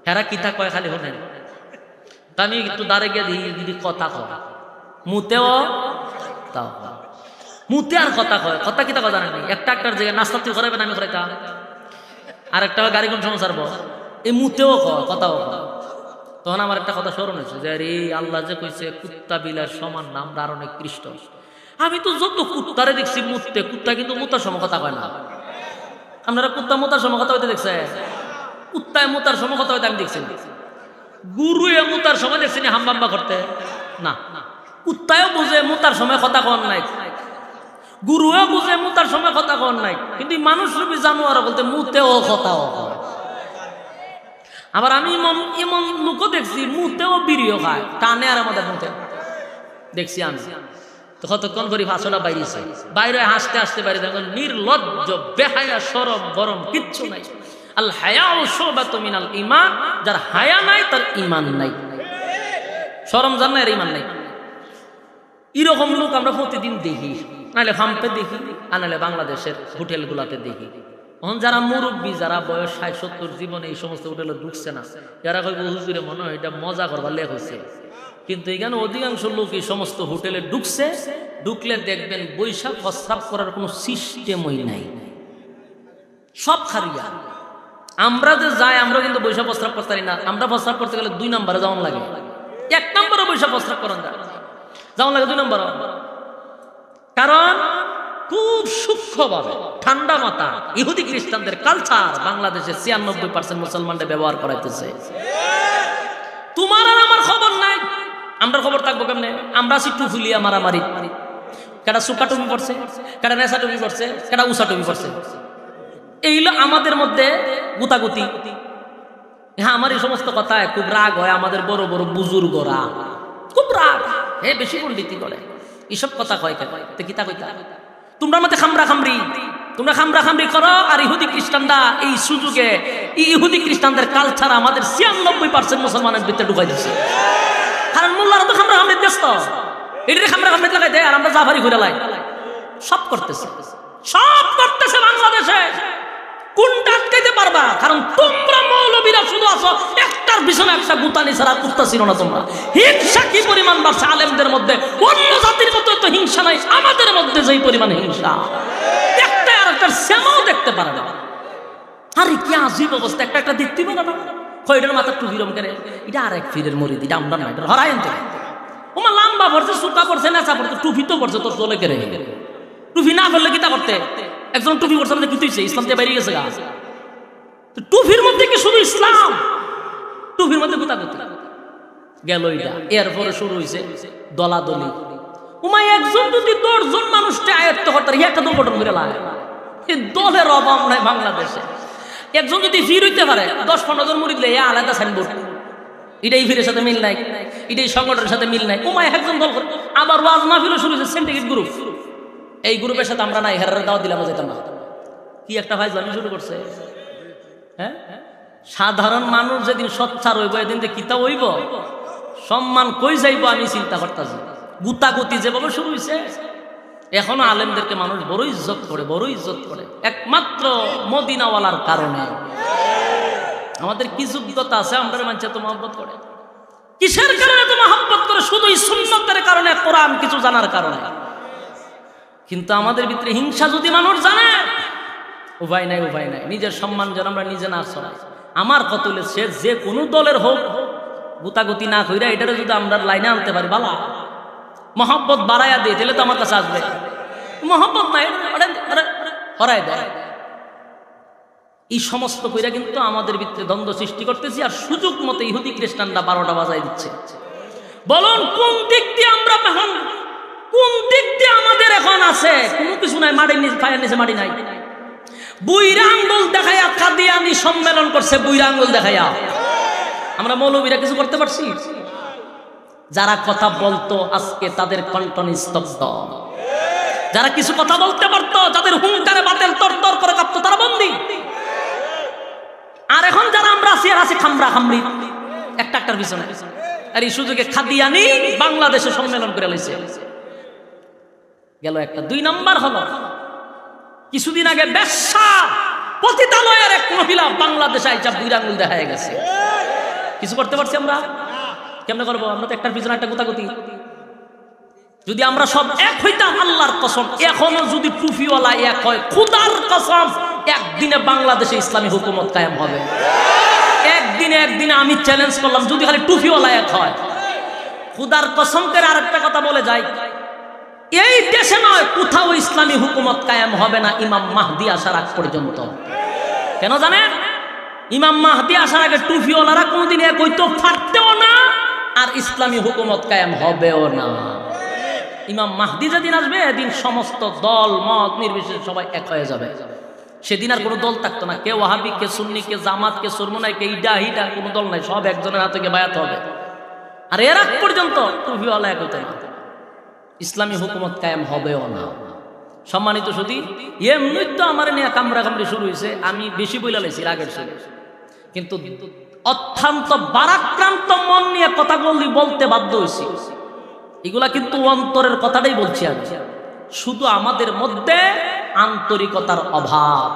হেরা কিতা কয় খালি শোনেন। তা আমি একটু দাঁড়ে গিয়ে দিদি কথা কয় মুতেও তাও মুতে আর কথা কয়, কথা কিতা কথা জানেন, একটা জায়গায় নাস্তা তুই করাবেন আমি করাইতাম, আর একটা গাড়ি কোন সময় ছাড়বো, এই মুতেও কয় কথাও কয়। তখন আমার একটা কথা স্মরণ হয়েছে যে আরে আল্লাহ যে কইছে কুত্তা বিলার সমান না, আমরা আর অনেক কৃষ্ট। আমি তো যত কুত্তারে দেখছি মুততে, কুত্তা কিন্তু মুতার সময় কথা কয় না। আপনারা কুত্তা মুতার সময় কথা হইতে দেখছে? কুত্তায় মুতার সময় কথা হইতে আমি দেখছি না। গুরুয়ে মুতার সময় দেখছি না হাম্বাম্বা করতে না। কুত্তায়ও বুঝে মুতার সময় কথা কন নাই, গুরুও বুঝে মুতার সময় কথা কন নাই, কিন্তু মানুষ রূপী জানোয়ার বলতে মুতেও কথাও কয়। আবার আমি এমন লোকও দেখছি মুতেও বিড়িও খায়, টানে আর আমাদের মুতে দেখছি আমি। তো কতক্ষণ করি ফাঁসলা বাইরেছে, বাইরে হাসতে হাসতে বাইরে দেখুন নির্লজ্জ বেহায়া শরম গরম কিচ্ছু নাই। আল হায়াউ শুবাতুম মিনাল ঈমান, যার হায়া নাই তার ঈমান নাই, শরম জান না এর ঈমান নাই। এরকম লোক আমরা প্রতিদিন দেখি, নাহলে ফাম্পে দেখি, আর নাহলে বাংলাদেশের হোটেলগুলাতে দেখি। এখন যারা মুরব্বী, যারা বয়স 60-70 জীবনে এই সমস্ত হোটেলে ঢুকছে না, যারা কইব হুজুরে মনে হয় এটা মজা করবার লেখ হয়েছে, কিন্তু এখানে অধিকাংশ লোক এই সমস্ত হোটেলে ঢুকছে, ঢুকলে দেখবেন বৈশাখ প্রস্রাব করার কোনো সিস্টেমই নাই, সব খারিয়া। আমরা যে যাই, আমরা কিন্তু বৈশাখ প্রস্রাব করতে পারি না। আমরা প্রস্রাব করতে গেলে 2 নম্বরে যাওয়ান লাগে, 1 নম্বরে বৈশাখ প্রস্রাব করেন যাওয়ান লাগে 2 নম্বর। কারণ খুব সূক্ষ্মভাবে ঠান্ডা মাথা ইহুদি খ্রিস্টানদের কালচার বাংলাদেশে 96% মুসলমানদের ব্যবহার করাইতেছে। তোমার আর আমার খবর নাই, আমরা খবর থাকবো কেমনে? আমরা আছি টুফুলিয়া মারামারি, কেটা সুকা টুপি পড়ছে, কেটা নেশা টুপি পড়ছে, কেটা উষা টুপি পড়ছে, এইগুলো আমাদের মধ্যে গুতাগুতি। হ্যাঁ, আমার এই সমস্ত কথায় খুব রাগ হয়, আমাদের বড় বড় বুজুর্গরা খুব রাগ, হ্যাঁ বেশি পণ্ডিতি করে, এইসব কথা কয় কেন? কিতা কইতা তোমরা মধ্যে খামরা খামরি, তোমরা খামরা খামরি করো, আর ইহুদি খ্রিস্টানরা এই সুযোগে ইহুদি খ্রিস্টানদের কালচার আমাদের 96% মুসলমানের ভিতরে ঢুকাই দিচ্ছে। কারণ মোল্লারা তো খামরা খামরি ব্যস্ত, এটারে খামরা খামরি লাগাই দেয়, আর আমরা জাফারি ঘুরে লাই সব করতেছে, সব করতেছে বাংলাদেশে। কোনটা আটকাইতে পারবা? কারণ তোমরা মৌলবীরা শুধু আছো একটার পিছনে একটা গুতানি ছাড়া কুত্তা ছিল না। তোমরা হিংসা কি পরিমাণ বাড়ছে আলেমদের মধ্যে, অন্য জাতির মতো তো হিংসা নাই, আমাদের মধ্যে যেই পরিমাণ হিংসা, একটা আর একটার শ্যামাও দেখতে পারে না। আরে কি আজীব অবস্থা, একটা দেখতে পারে না, খয়ডের মাথা টুপি রম করে, এটা আর এক ফিরের মরিদ, এটা আমরা না, এটা হরাই আনতে। ওমা লাম্বা পড়ছে, সুতা পড়ছে, নেশা পড়ছে, টুপি তো পড়ছে, তোর চলে কেড়ে টুপি না ফেললে কিতা করতে? একজন টুপি পড়ছে না, কি তুইছে ইসলাম থেকে বাইরে গেছে গা। টুপির মধ্যে কি শুধু ইসলাম? টুপির মধ্যে কোথা কোথা গেল এটা। এরপরে শুরু হয়েছে দলাদলি। উমাই একজন যদি 10 জন মানুষকে আয়ত্ত করতে একটা দল গঠন করে লাগে, এই দলের অভাব নাই বাংলাদেশে। একজন যদি ফির হইতে পারে 10-15 জন মুরিদ লে আলাদা সাইনবোর্ড, এটাই ফিরের সাথে মিল নাই, এটাই সংগঠনের সাথে মিল নাই, উমাই একজন দল করে। আবার ওয়াজ মাহফিলও শুরু হয়েছে সিন্ডিকেট গ্রুপ, এই গ্রুপের সাথে আমরা নাই, হেরার দাওয়াত দিলাম যেতাম না, কি একটা ভাই জানি শুরু করছে। হ্যাঁ, সাধারণ মানুষ যেদিন সচ্ছার হইব, এদিন যে কিতা হইব, সম্মান কই যাইব আমি চিন্তা করতেছি। গুতাগুতি যেভাবে শুরু হয়েছে, এখনো আলেমদেরকে মানুষ বড় ইজ্জত করে, বড় ইজ্জত করে, একমাত্র মদিনাওয়ালার কারণে। আমাদের কি যোগ্যতা আছে আমরা মানুষ এত মহব্বত করে? কিসের কারণে তো মহব্বত করে? শুধু সুন্নতের কারণে, কোরআন কিছু জানার কারণে। কিন্তু আমাদের ভিতরে হিংসা যদি মানুষ জানে, উপায় নাই, উপায় নাই, নিজের সম্মান যেন আমরা নিজে না ছড়াই। আমার কত সে যে কোনো দলের হোক, গুতাগুতি না কইরা এটারে যদি আমরা লাইনে আনতে পারি, বালা মহব্বত বাড়াইয়া দিয়ে দিলে তো আমার কাছে আসবে। মহব্বত নাই, হরাই দেয়। এই সমস্ত কইরা কিন্তু আমাদের ভিতরে দ্বন্দ্ব সৃষ্টি করতেছি, আর সুযোগ মতো ইহুদি খ্রিস্টানরা 12টা বাজাই দিচ্ছে। বলুন কোন দিক দিয়ে আমরা, কোন দিক দিয়ে আমাদের এখন আছে? কোনো কিছু নাই, মাটির নিচে, পায়ের নিচে মাটি নাই। বুইরা আঙ্গুল দেখাইয়া কাদিয়ানি সম্মেলন করছে, বুইরা আঙ্গুল দেখাইয়া। আমরা মৌলবীরা কিছু করতে পারছি? যারা কথা বলতো আজকে তাদের কণ্ঠ নিস্তব্ধ, যারা কিছু কথা বলতে পারতো, যাদের হুঙ্কারে বাতেল তরতর করে কাঁপতো, তারা বন্দী। আর এখন যারা আমরা আছি, আর আছি খামরা খামরি একটার পিছনে। আর এই সুযোগে কাদিয়ানি বাংলাদেশে সম্মেলন করে লইছে। গেল একটা। 2 নাম্বার হলো কিছুদিন আগে বেশ্যা পতিতালয়ের এক মহিলা বাংলাদেশে আইসা বুইরা আঙুল দেখা গেছে। কিছু করতে পারছি আমরা? কেমনে করবো? আমরা তো একটার পিছনে একটা গোতাগুতি। যদি আমরা সব এক হইতাম, আল্লাহর কসম, এখনো যদি টুপিওয়ালা এক হয়, খুদার কসম, একদিনে বাংলাদেশে ইসলামী হুকুমত কায়েম হবে। একদিনে আমি চ্যালেঞ্জ করলাম, যদি খালি টুপিওয়ালা এক হয়, খুদার কসম করে আরেকটা কথা বলে যাই, এই দেশে নয় কোথাও ইসলামী হুকুমত কায়েম হবে না ইমাম মাহদি আসার আগ পর্যন্ত। কেন জানেন? ইমাম মাহদি আসার আগে টুপিওয়ালারা কোনদিন এক হইতো পারতেও না, আর ইসলামী হুকুমত কায়েম হবেও না। ইমাম মাহদি যেদিন আসবে, এদিন সমস্ত দল মত নির্বিশেষে সবাই এক হয়ে যাবে। সেদিন আর কোনো দল থাকতো না, কে ওয়াহাবি, কে সুন্নি, কে জামাত, কে সুরমুনাই, কে ইডা হিডা, কোনো দল নাই, সব একজনের হাতে গিয়ে বায়াত হবে। আর এর আগ পর্যন্ত টুপিওয়ালা এক হতো না, ইসলামী হুকুমত কায়েম হবেও না। সম্মানিত শুধু এমনি তো আমার নিয়ে কামড়া কামড়ি শুরু হয়েছে, আমি বেশি বইলা লাইছি আগের ছিল, কিন্তু অত্যন্ত বারাক্রান্ত মন নিয়ে কথা বলতে বাধ্য হয়েছি। এগুলা কিন্তু অন্তরের কথাটাই বলছি আমি। শুধু আমাদের মধ্যে আন্তরিকতার অভাব,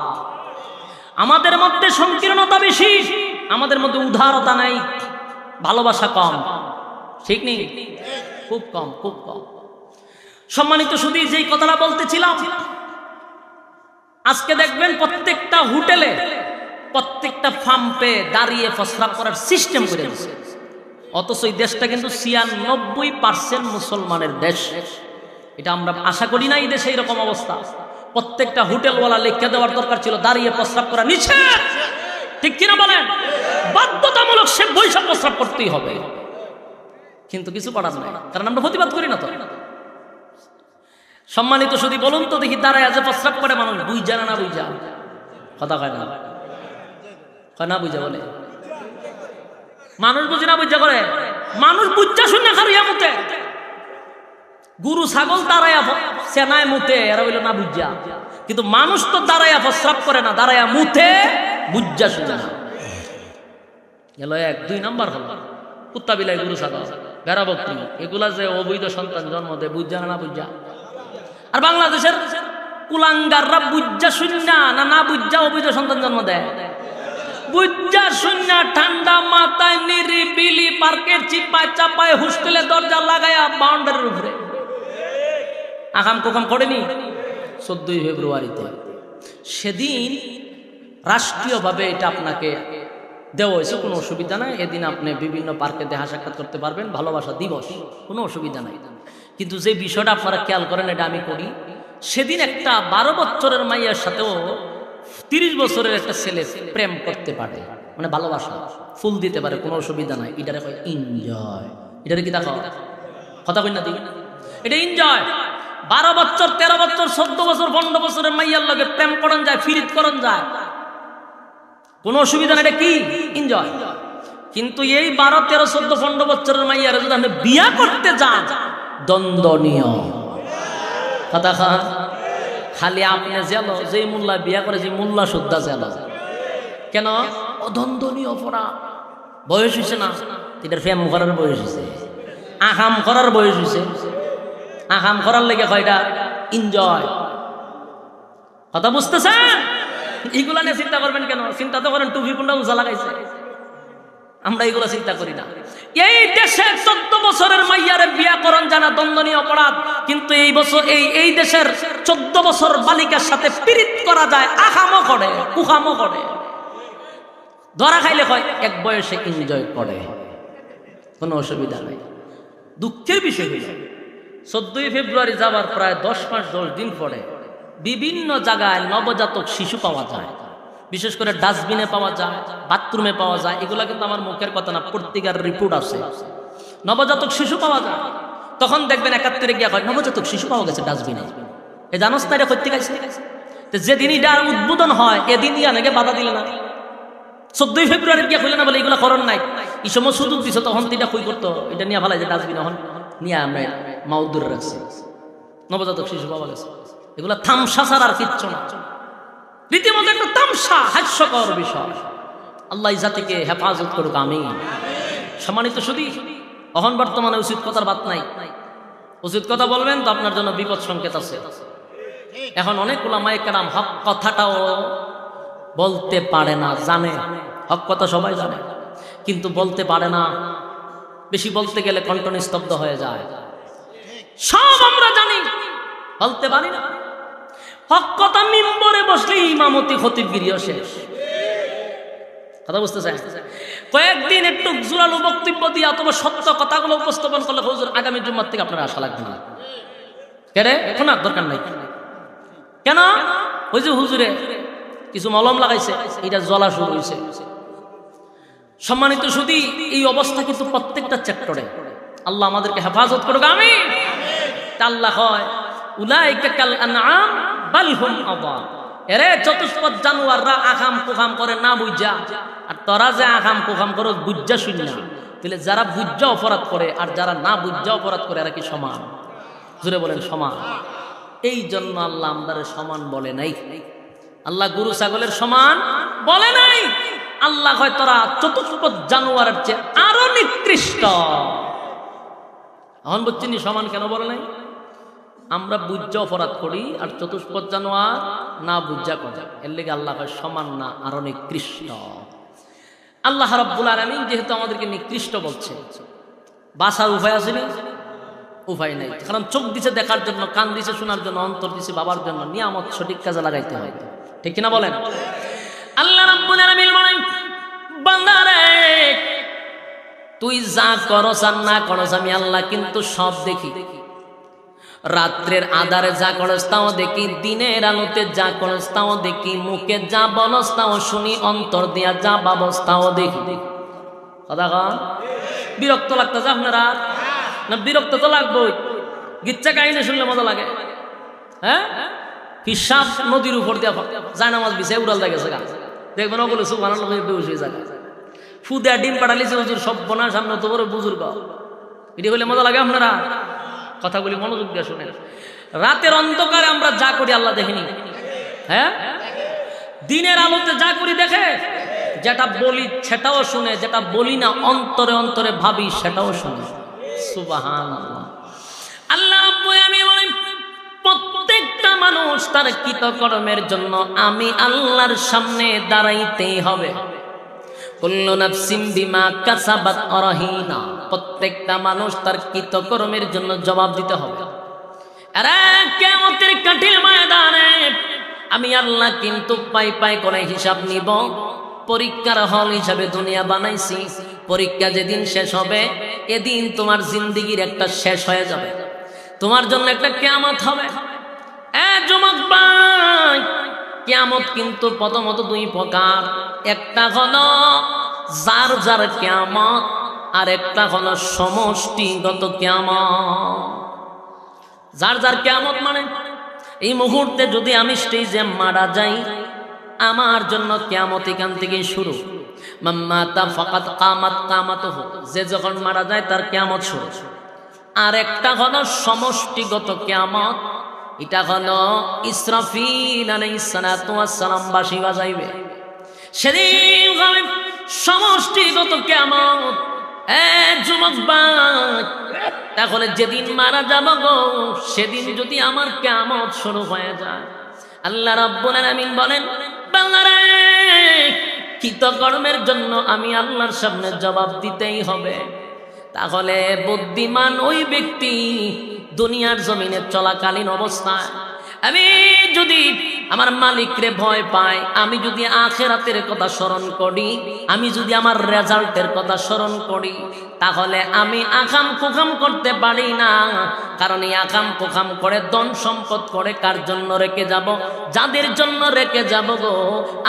আমাদের মধ্যে সংকীর্ণতা বেশি, আমাদের মধ্যে উদারতা নাই, ভালোবাসা কম। ঠিক নেই? খুব কম, খুব কম। সম্মানিত শুধু যেই কথাটা বলতেছিলাম, আজকে দেখবেন প্রত্যেকটা হোটেলে, প্রত্যেকটা পাম্পে দাঁড়িয়ে প্রস্রাব করার সিস্টেম করে দিচ্ছে। অথচ এই দেশটা কিন্তু 96% মুসলমানের দেশ। এটা আমরা আশা করি না এই দেশে এরকম অবস্থা। প্রত্যেকটা হোটেলওয়ালা লিখে দেওয়ার দরকার ছিল দাঁড়িয়ে প্রস্রাব করা নিষেধ। ঠিক কিনা বলেন? বাধ্যতামূলক সে বৈশাখ প্রস্রাব করতেই হবে, কিন্তু কিছু করার নাই, কারণ আমরা প্রতিবাদ করি না তো। সম্মানিত শুধু বলুন তো দেখি, দাঁড়ায় যে প্রস্রাব করে মানুষ বুঝা না বুঝা? কথা কয় না, কয় না বুঝা বলে। মানুষ বুঝি না বুঝা করে, মানুষ বুঝা শুনে খারিয়া মুতে। গরু ছাগল দাঁড়াইয়া সেনায় মুতে, এরা বলল না বুঝা। কিন্তু মানুষ তো দাঁড়াইয়া প্রস্রাব করে না, দাঁড়াইয়া মুতে, বুঝা শুনে না। গেল এক। 2 নাম্বার হল কুত্তা বিলাই, গরু ছাগল, ভেড়া বকরি, এগুলা যে অবৈধ সন্তান জন্ম দেয়, বুঝা না বুঝা। আর বাংলাদেশের কুলাঙ্গাররা বুঝা শূন্য না বুঝা অবৈধ সন্তান জন্ম দেয়। বুঝা শূন্য ঠান্ডা মাথায় নিরিবিলি পার্কের চিপায় চাপায় হোস্টেলে দরজা লাগায়া বাউন্ডারির উপরে আকাম কোকাম করেনি। 14 ফেব্রুয়ারিতে সেদিন রাষ্ট্রীয়ভাবে এটা আপনাকে দেওয়া হয়েছে, কোনো অসুবিধা নাই। এদিন আপনি বিভিন্ন পার্কে দেখা সাক্ষাৎ করতে পারবেন, ভালোবাসা দিবস, কোনো অসুবিধা নাই। কিন্তু যে বিষয়টা আপনারা খেয়াল করেন, এটা আমি করি, সেদিন একটা 12 বছরের মাইয়ার সাথেও 30 বছরের একটা ছেলে প্রেম করতে পারে, মানে ভালোবাসা ফুল দিতে পারে, কোনো অসুবিধা নাই। এটারে কয় এনজয়। এটারে কি দেখো কথা কই না দিই, এটা এনজয়। 12 বছর, 13 বছর, 14 বছর, 15 বছরের মাইয়ার লগে প্রেম করন যায়, ফিরিত করন যায়, কোনো অসুবিধা নাই, এটা কি এনজয়। কিন্তু এই 12, 13, 14, 15 বছরের মাইয়ারে যদি আপনি বিয়া করতে যান, দণ্ডনীয়। কথা খালি আপনি জেল, যে মোল্লা বিয়া করে, যে মোল্লা সুদ্ধা জেল। কেন? অদণ্ডনীয় অপরাধ। বয়স হয়েছে না, এটার ফেম করার বয়স হয়েছে, আহাম করার বয়স হয়েছে। আহাম করার লেগে কয়টা এনজয়। কথা বুঝতেছেন? এগুলা নিয়ে চিন্তা করবেন কেন? চিন্তা তো করেন টুপি কোনটা উজা লাগাইছে, আমরা এগুলো চিন্তা করি না। এই দেশে 14 বছরের মাইয়ারে বিয়া করন জানা দণ্ডনীয় অপরাধ, কিন্তু এই দেশের 14 বছর বালিকার সাথে পীড়িত করা যায়, আহামও করে, উহামও করে। ধরা খাইলে হয় এক বয়সে এনজয় করে, কোনো অসুবিধা নাই। দুঃখের বিষয় হইল 14 ফেব্রুয়ারি যাবার প্রায় 10 মাস 10 দিন পরে বিভিন্ন জায়গায় নবজাতক শিশু পাওয়া যায়, বিশেষ করে ডাস্টবিনে পাওয়া যায়, বাথরুমে পাওয়া যায়। এগুলা কিন্তু আমার মুখের কথা না, পত্রিকার রিপোর্ট আছে। নবজাতক শিশু পাওয়া যায়, তখন দেখবেন 71-এ গিয়া হয় নবজাতক শিশু পাওয়া গেছে ডাস্টবিনে। এ জানোস না এটা করতে গেছে? যেদিন এটা উদ্বোধন হয় এদিনই অনেকে বাধা দিলে না, 14 ফেব্রুয়ারি গিয়া খুলে না বলে এগুলা করণ নাই। এই সময় সুযোগ দিছ, তখন এটা কই করতো, এটা নিয়ে ভালো যে ডাস্টবিন এখন নিয়ে আমরা মাউথ দূরে রাখছি। নবজাতক শিশু পাওয়া গেছে, এগুলা থামসা ছাড়া আর কিচ্ছু না, রীতিমতো একটা তামসা, হাস্যকর বিষয়। আল্লাহ এই জাতিকে হেফাজত করুক, আমিন। সম্মানিত শুধু এখন বর্তমানে উচিত কথার বাত নাই, উচিত কথা বলবেন তো আপনার জন্য বিপদ সংকেত আছে। এখন অনেক উলামায়ে কেরাম হক কথাটাও বলতে পারে না, জানে হক কথা সবাই জানে, কিন্তু বলতে পারে না। বেশি বলতে গেলে কণ্ঠ নিস্তব্ধ হয়ে যায়। সব আমরা জানি, বলতে পারি না। হক কথা মিম্বরে বসলে ইমামতি খতিবগিরিও শেষ। কথা বুঝতেছেন? কয়েকদিন একটু জোরালো বক্তব্য দিয়ে অথবা সত্য কথাগুলো উপস্থাপন করলে হুজুর আগামী জুম্মার থেকে আপনার আশা লাগবে না। কেন এখন আর দরকার নাই। কেন? ওই যে হুজুরে কিছু মলম লাগাইছে, এটা জ্বলা শুরু হয়েছে। সম্মানিত শুধু এই অবস্থা কিন্তু প্রত্যেকটা চ্যাপ্টারে। আল্লাহ আমাদেরকে হেফাজত করুক, আমিন। আল্লাহ হয় উলাইকা কাল আনআম বাল হুম আযাল। এরে চতুষ্পদ জানোয়াররা আকাম কুকাম করে না বুঝা, আর তোরা যে আকাম কুকাম করো বুঝা শুনি না, তাহলে যারা বুঝা অপরাধ করে আর যারা না বুঝা অপরাধ করে এরা কি সমান? জুড়ে বলেন সমান। এই জন্য আল্লাহ আমাদের সমান বলে নাই। আল্লাহ গরু ছাগলের সমান বলে নাই। আল্লাহ হয় তোরা চতুষ্পদ জানোয়ারের চেয়ে আরো নিকৃষ্ট। এখন বুঝছেন সমান কেন বলে নাই? আমরা বুঝা অপরাধ করি আর চতুষ্পদ জানোয়ার না বুঝা করে, এর লেগে আল্লাহ হয় সমান না, আরো নিকৃষ্ট। আল্লাহ রাব্বুল আলামিন যেহেতু আমাদেরকে নিকৃষ্ট বলছে, বাঁচার উপায় আছে না? উপায় নাই। কারণ চোখ দিছে দেখার জন্য, কান দিছে শোনার জন্য, অন্তর দিছে বাবার জন্য। নিয়ামত সঠিক কাজে লাগাইতে হয়, ঠিক কিনা বলেন? আল্লাহ রাব্বুল আলামিন বলেন, বান্দারে তুই যা করস আর না করস আমি আল্লাহ কিন্তু সব দেখি। রাত্রের আধারে যা করস তাও দেখি, দিনের আলোতে যা করস তাও দেখি, মুখে যা বলস তাও শুনি, অন্তর দিয়া যা ভাবস তাও দেখি। কথা কন? বিরক্ত লাগতেছে আপনারা? না বিরক্ত তো লাগবেই। গিচ্ছা কাহিনী শুনলে মজা লাগে। হ্যাঁ, পিসাব নদীর উপর দিয়া যায় নামাজ বিছে উড়াল দেখেছে গা, দেখবেন ওগুলো সুবহানাল্লাহ বেহুশ হয়ে যায়। ফুদা ডিম পাঠালিছে হুজুর, সব বোনার সামনে তো বড় বুজুর্গ। এটি হলে মজা লাগে আপনারা? কথাগুলি মনোযোগ দিয়ে শুনেন। রাতের অন্ধকারে আমরা যা করি আল্লাহ দেখেনি? হ্যাঁ, দিনের আলোতে যা করি দেখে। যেটা বলি সেটাও শুনে, যেটা বলি না অন্তরে অন্তরে ভাবি সেটাও শুনে। সুবহানাল্লাহ। আল্লাহ আমি বলেন প্রত্যেকটা মানুষ তার কৃতকর্মের জন্য আমি আল্লাহর সামনে দাঁড়াইতেই হবে। কুল্লু নাফসিন বিমা কাসাবাত রাহিনা। প্রত্যেকটা মানুষ তার কৃতকর্মের জন্য জবাব দিতে হবে। আরে কিয়ামতের কঠিন ময়দানে আমি আল্লাহ কিন্তু পাই পাই করে হিসাব নিব। পরীক্ষার হল হিসাবে দুনিয়া বানাইছি। পরীক্ষা যেদিন শেষ হবে এদিন তোমার জিন্দেগির একটা শেষ হয়ে যাবে, তোমার জন্য একটা কিয়ামত হবে। যুবক ভাই, কিয়ামত কিন্তু প্রথমত দুই প্রকার। একটা হলো যার যার কিয়ামত, আর একটা হলো সমষ্টিগত কিয়ামত। যার যার কিয়ামত মানে এই মুহূর্তে যদি আমি স্টেজে মারা যাই, আমার জন্য কিয়ামত এখান থেকে শুরু। মাম্মাতা ফাকাত কামাত কামাতুহু, যে যখন মারা যায় তার কিয়ামত শুরু। আর একটা হলো সমষ্টিগত কিয়ামত, এটা হলো ইসরাফিল আলাইহিস সালাতু ওয়াস সালাম বাঁশি বাজাইবে, সেদিন হবে সমষ্টিগত কিয়ামত। যুবক ভাই, তাহলে যেদিন মারা যাব গো সেদিন যদি আমার কিয়ামত শুরু হয়ে যায়, আল্লাহ রাব্বুল আলামিন বলেন বান্দারে কৃতকর্মের জন্য আমি আল্লাহর সামনে জবাব দিতেই হবে। তাহলে বুদ্ধিমান ওই ব্যক্তি দুনিয়ার জমিনে চলাকালীন অবস্থায় আমি যদি আমার মালিকরে ভয় পাই, আমি যদি আখিরাতের কথা স্মরণ করি, আমি যদি আমার রেজাল্টের কথা স্মরণ করি, তাহলে আমি আকাম কুকাম করতে পারি না। কারণ এই আকাম কুকাম করে ধন সম্পদ করে কার জন্য রেখে যাব? যাদের জন্য রেখে যাব গো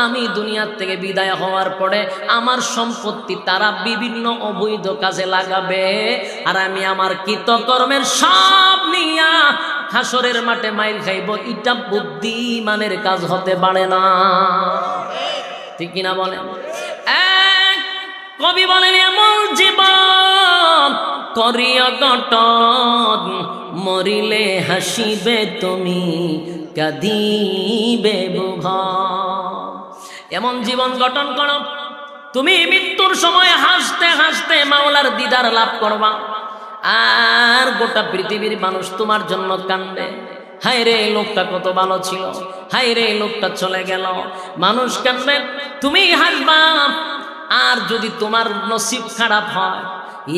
আমি দুনিয়ার থেকে বিদায় হওয়ার পরে আমার সম্পত্তি তারা বিভিন্ন অবৈধ কাজে লাগাবে, আর আমি আমার কৃতকর্মের সব নিয়া হাসরের মাঠে মাইর খাইব। এটা বুদ্ধিমানের কাজ হতে পারে না, ঠিক কিনা বলেন? কবি বলেন এমন জীবন করিয়া গঠন, মরিলে হাসিবে তুমি কাঁদিবে বুভ। এমন জীবন গঠন করো তুমি মৃত্যুর সময় হাসতে হাসতে মাওলার দিদার লাভ করবা, আর গোটা পৃথিবীর মানুষ তোমার জন্য কান্দে। হায় রে লোকটা কত ভালো ছিল, হায় রে লোকটা চলে গেল। মানুষ কাঁদবে, তুমি হাসবা। আর যদি তোমার নসিব খারাপ হয়,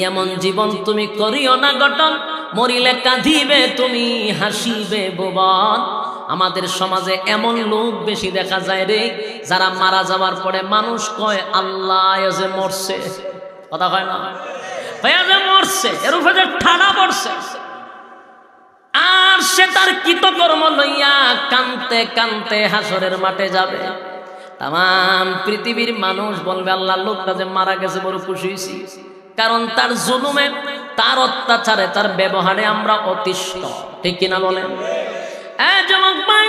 এমন জীবন তুমি করিও না গঠন, মরিলে কাঁদিবে তুমি, হাসিবে ভুবন। আমাদের সমাজে এমন লোক বেশি দেখা যায় রে, যারা মারা যাওয়ার পরে মানুষ কয় আল্লাহ যে মরছে, কথা হয় না, ভাইয়া যে মরছে, এর উপরে ঠাড়া পড়ছে। আর সে তার কৃতকর্ম লইয়া কানতে কানতে হাসরের মাঠে যাবে। তাম পৃথিবীর মানুষ বলবে আল্লাহ লোকটা যে মারা গেছে বড় খুশি হয়েছি, কারণ তার জুলুমে, তার অত্যাচারে, তার ব্যবহারে আমরা অতিষ্ঠ। ঠিক কিনা বলেন? যুবক ভাই,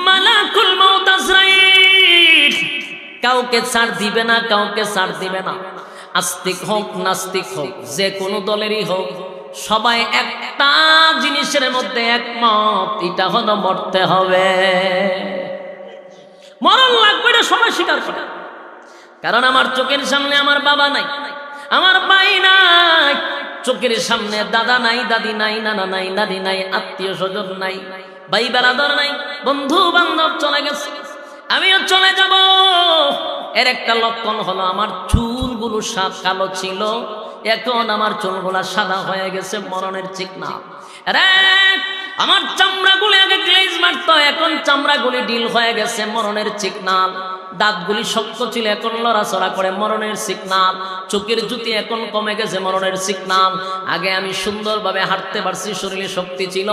মালাকুল মউত আজরাইল কাউকে ছাড় দিবে না, কাউকে ছাড় দিবে না। আস্তিক হোক নাস্তিক হোক, যে কোনো দলেরই হোক, সবাই একটা জিনিসের মধ্যে একমত, এটা হলো মরতে হবে, মরণ লাগবে, এটা সবাই স্বীকার করে। কারণ আমার চোখের সামনে আমার বাবা নাই, আমার ভাই নাই, চোখের সামনে দাদা নাই, দাদি নাই, নানা নাই, নানি নাই, আত্মীয় স্বজন নাই, ভাই বেড়াদর নাই, বন্ধু বান্ধব চলে গেছে, আমিও চলে যাব। এর একটা লক্ষণ হলো আমার চুলগুলো সাত কালো ছিল, এখন আমার চুলগুলা সাদা হয়ে গেছে, মরণের চিহ্ন। আরে আমার চামড়াগুলি আগে গ্লেজ মারতো, এখন চামড়াগুলি ডিল হয়ে গেছে, মরণের সিগনাল। দাঁতগুলি শক্ত ছিল, এখন লড়াচড়া করে, মরণের সিগনাল। চোখের জ্যোতি এখন কমে গেছে, মরণের সিগনাল। আগে আমি সুন্দরভাবে হাঁটতে পারছি, শরীরে শক্তি ছিল,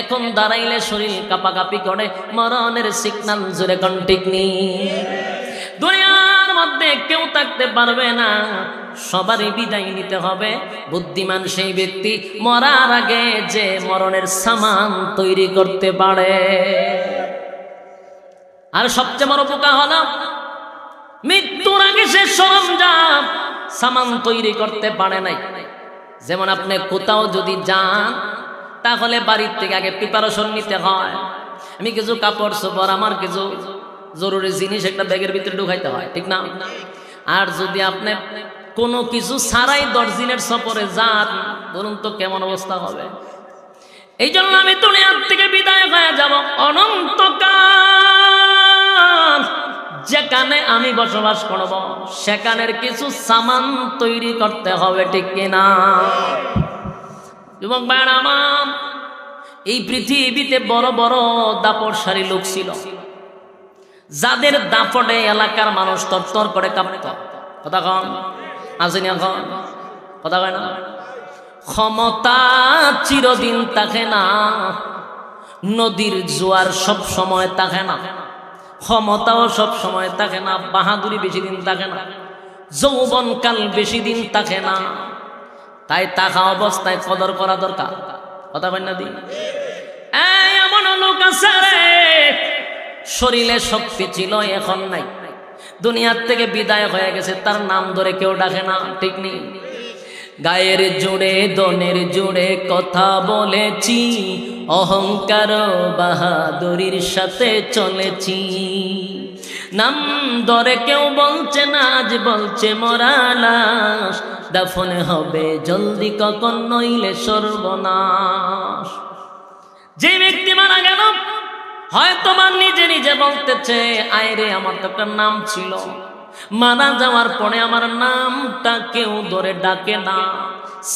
এখন দাঁড়াইলে শরীর কাঁপাকাঁপি করে, মরণের সিগনাল। জোরে কোন ঠিক নেই? দুনিয়ার মধ্যে কেউ থাকতে পারবে না, সবারই বিদায় নিতে হবে। বুদ্ধিমান সেই ব্যক্তি মরার আগে যে মরণের সামান তৈরি করতে পারে। আর সবচেয়ে বড় বোকা হলো মৃত্যুর আগে সে সরঞ্জাম সামান তৈরি করতে পারে নাই। যেমন আপনি কোথাও যদি যান, তাহলে বাড়ির থেকে আগে প্রিপারেশন নিতে হয়। আমি কিছু কাপড় চোপড়, আমার কিছু জরুরি জিনিস একটা ব্যাগের ভিতরে ঢুকাইতে হয়, ঠিক না? আর যদি আপনি কোনো কিছু ছাড়াই 10 দিনের সফরে যান, বলুন তো কেমন অবস্থা হবে? এই জন্য আমি দুনিয়ার থেকে বিদায় হয়ে যাব অনন্তকাল। যেখানে আমি বসবাস করব, সেখানের কিছু সামান তৈরি করতে হবে, ঠিক কিনা? যুবক ভাইরা আমার, এই পৃথিবীতে বড় বড় দাপটশালী লোক ছিল, যাদের দাপটে এলাকার মানুষ তরতর করে কাঁপত। কথা কন আসেনি? এখন কথা কয় না? ক্ষমতা চিরদিন থাকে না, নদীর জোয়ার সব সময় থাকে না, ক্ষমতাও সব সময় থাকে না, বাহাদুরি বেশি দিন থাকে না, যৌবনকাল বেশি দিন থাকে না। তাই থাকা অবস্থায় কদর করা দরকার। কথা কয় না? দিন এমন লোক আছে রে, শরীরে শক্তি ছিল, এখন নাই, দুনিয়ার থেকে বিদায় হয়ে গেছে, তার নাম ধরে কেউ ডাকে না, ঠিক নেই? গায়ের জোড়ে দনের জোড়ে কথা বলেছি, অহংকার বাহাদুরির সাথে চলেছি, নাম ধরে কেউ বলছে না, আজ বলছে মরা লাশ, দাফন হবে জলদি কখন, নইলে সর্বনাশ। যে ব্যক্তি মারা গেল, হয়তো বা নিজে নিজে বলতেছে, আয়রে আমার তো একটা নাম ছিল, মারা যাওয়ার পরে আমার নামটা কেউ ধরে ডাকে না।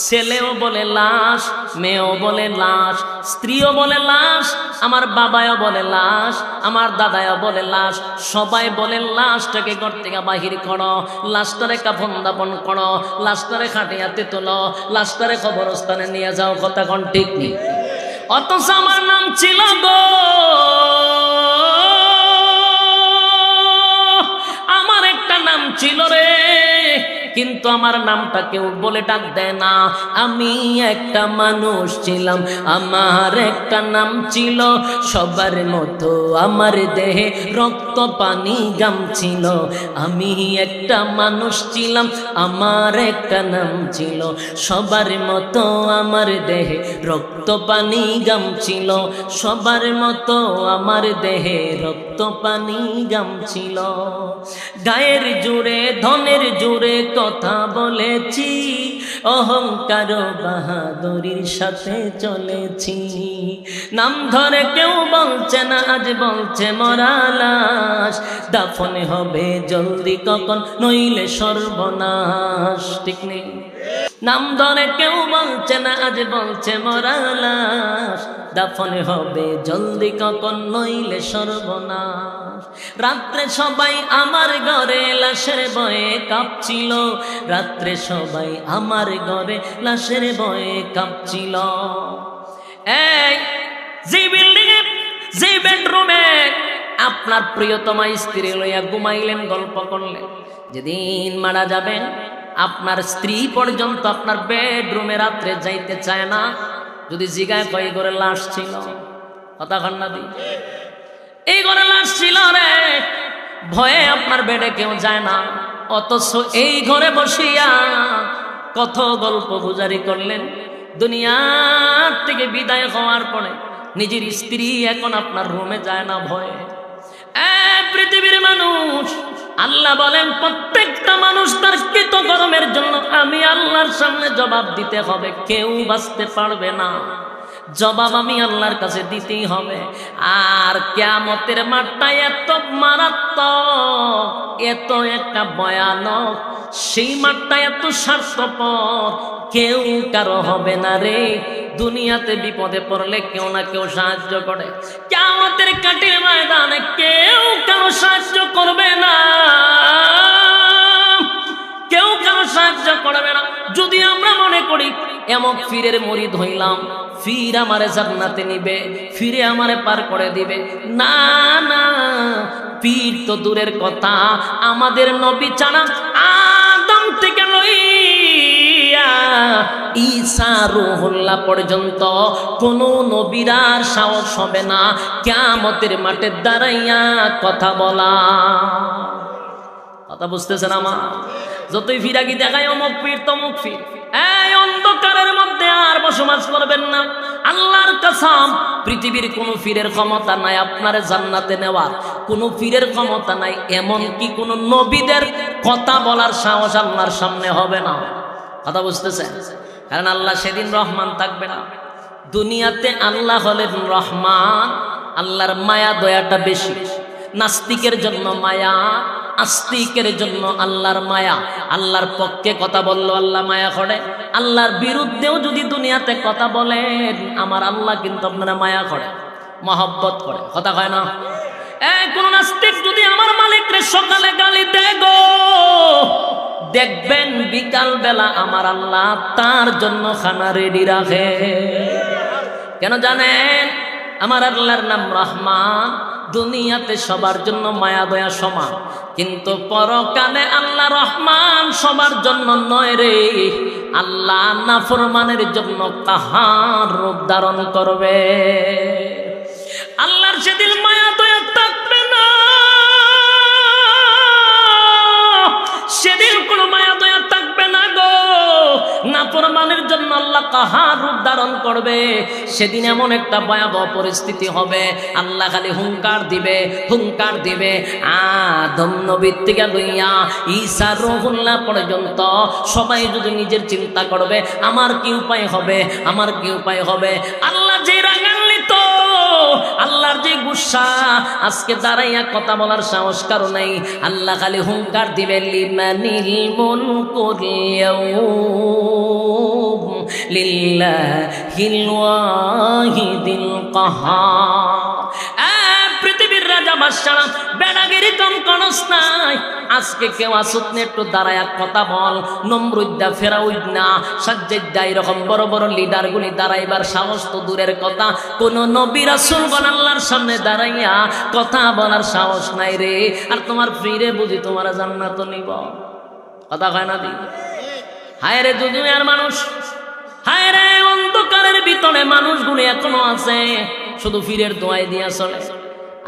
ছেলেও বলে লাশ, মেয়েও বলে লাশ, স্ত্রীও বলে লাশ, আমার বাবাও বলে লাশ, আমার দাদাও বলে লাশ, সবাই বলে লাশটাকে ঘর থেকে বাহির করো, লাশটারে কাফন দাপন করো, লাশটারে খাটিয়াতে তোলো, লাশটারে কবরস্থানে নিয়ে যাও। কথা কোন ঠিক নেই? অথচ আমার নাম ছিল গো, আমার একটা নাম ছিল রে, কিন্তু আমার নামটা কেউ বলে ডাক দেয় না। আমি একটা মানুষ ছিলাম, আমার একটা নাম ছিল, সবার মতো আমার দেহে রক্ত পানি গাম ছিল। আমি একটা মানুষ ছিলাম, আমার একটা নাম ছিল, সবার মতো আমার দেহে রক্ত পানি গাম ছিল, সবার মতো আমার দেহে রক্ত পানি গাম ছিল। গায়ের জোরে ধনের জোরে কথা বলেছি, অহংকার বাহাদুরির সাথে চলেছি। নাম ধরে কেউ বলছে না, আজ বলছে মরা লাশ, দাফন হবে জলদি কখন নইলে সর্বনাশ। ঠিক নেই? নাম ধরে কেউ বলছে না, আজ বলছে মরা লাশ, দাফন হবে জলদি কখন নইলে সর্বনাশ। রাত্রে সবাই আমার ঘরে লাশের ভয়ে কাঁপছিল, রাত্রে সবাই আমার ঘরে লাশের ভয়ে কাঁপছিল। এই যে বিল্ডিং এ, যে বেডরুমে আপনার প্রিয়তমা স্ত্রী লইয়া ঘুমাইলেন, গল্প করলেন, যেদিন মারা যাবেন আপনার স্ত্রী পর্যন্ত আপনার বেডরুমে রাত্রে যাইতে চায় না। যদি জিগায় কই ঘরে লাশ ছিল, কথা কন্যা দি, এই ঘরে লাশ ছিল রে, ভয়ে আপনার বেডে কেউ যায় না। অথচ এই ঘরে বসিয়া কত গল্প গুজারি করলেন। দুনিয়ার থেকে বিদায় হওয়ার পরে নিজের স্ত্রী এখন আপনার রুমে যায় না ভয়ে। পৃথিবীর মানুষ, আল্লাহ বলেন প্রত্যেকটা মানুষ তার কৃতকর্মের জন্য আমি আল্লাহর সামনে জবাব দিতে হবে, কেউ বাঁচতে পারবে না। জবাব আমি আল্লাহর কাছে দিতেই হবে। আর কিয়ামতের মাঠটা এত মারাত্মক, এত একটা ভয়ানক, সেই মাঠটা এত স্বার্থপর, কেউ কারো হবে না রে। দুনিয়াতে বিপদে পড়লে কেউ না কেউ সাহায্য করে, কিয়ামতের কাঠির ময়দানে কেউ কারো সাহায্য করবে না, কেউ কারো সাহায্য করবে না। যদি আমরা মনে করি এমন ফিরের মুরিদ হইলাম, ফির আমারে জান্নাতে নিবে, ফিরে আমারে পার করে দিবে, না না, পীর তো দূরের কথা, আমাদের নবী ছাড়া আদম থেকে লইয়া ঈসা রূহুল্লাহ পর্যন্ত কোন নবীরার সাহস হবে না কিয়ামতের মাঠে দাঁড়াইয়া কথা বলা। কথা বুঝতেছেন আমার? যতই ফিরাকি দেখায় অমুক পীর তমুক পীর, এই অন্ধকারের মধ্যে আর বসবাস করবেন না। আল্লাহর কসম, পৃথিবীর কোন পীরের ক্ষমতা নাই আপনার জান্নাতে নেওয়ার, কোন পীরের ক্ষমতা নাই, এমন কি কোন নবীদের কথা বলার সাহস আল্লাহর সামনে হবে না। কথা বুঝতেছেন? কারণ আল্লাহ সেদিন রহমান থাকবে না। দুনিয়াতে আল্লাহ হলেন রহমান, আল্লাহর মায়া দয়াটা বেশি। নাস্তিকের জন্য মায়া, আস্তিকের জন্য আল্লাহর মায়া। আল্লাহর পক্ষে কথা বললো আল্লাহ মায়া করে, আল্লাহর বিরুদ্ধেও যদি দুনিয়াতে কথা বলেন আমার আল্লাহ কিন্তু আপনারা মায়া করে, মহব্বত করে। কথা কয় না? কোন নাস্তিক যদি আমার মালিকরে সকালে গালি দেয় গো, দেখবেন বিকাল বেলা আমার আল্লাহ তার জন্য খানা রেডি রাখে। কেন জানেন? আমার আল্লাহর নাম রহমান। দুনিয়াতে সবার জন্য মায়া দয়া সমান, কিন্তু পরকালে আল্লাহ রহমান সবার জন্য নয় রে। আল্লাহ নাফরমানের জন্য কাহার রূপ ধারণ করবে। আল্লাহর সেদিন মায়া দয়া থাকবে না, সেদিন কোনো মায়া দয়া থাকবে না গো। নাফরমানের জন্য আল্লাহ কাহার রূপ ধারণ করবে। সেদিন এমন একটা ভয়াবহ পরিস্থিতি হবে, আল্লাহ খালি হুঙ্কার দিবে, হুঙ্কার দিবে। আদম নবীর থেকে লইয়া ঈসা রূহুল্লাহ পর্যন্ত সবাই যদি নিজের চিন্তা করবে আমার কি উপায় হবে, আমার কি উপায় হবে। আল্লাহ যে রাগান্বিত, আল্লাহর যে গুসা, আজকে দাঁড়াইয়া কথা বলার সাহস কারো নাই। আল্লাহ খালি হুঙ্কার দিবে, লিমানিল মুলকুল ইয়াউম লিল্লাহিল ওয়াহিদিল কাহার। পৃথিবীর রাজা বাদশাহ বেড়াগিরি কম করস নাই। আজকে কেউ আসুত না, একটু দাঁড়ায়া কথা বল। নমরুদ্দা, ফেরাউদ্দা, সাজ্জাদা, এরকম বড় বড় লিডার গুলি দাঁড়াইবার সাহস তো দূরের কথা, কোন নবী রাসূলগণ আল্লাহর সামনে দাঁড়াইয়া কথা বলার সাহস নাই রে। আর তোমার ফিরে বুঝি তোমার জান্নাত নিব। কথা হয় না দি? হায় রে দুনিয়ার মানুষ, হায় রে অন্ধকারের ভিতরে মানুষগুলি এখনো আছে, শুধু ফিরের দোয়াই দিয়া চলে।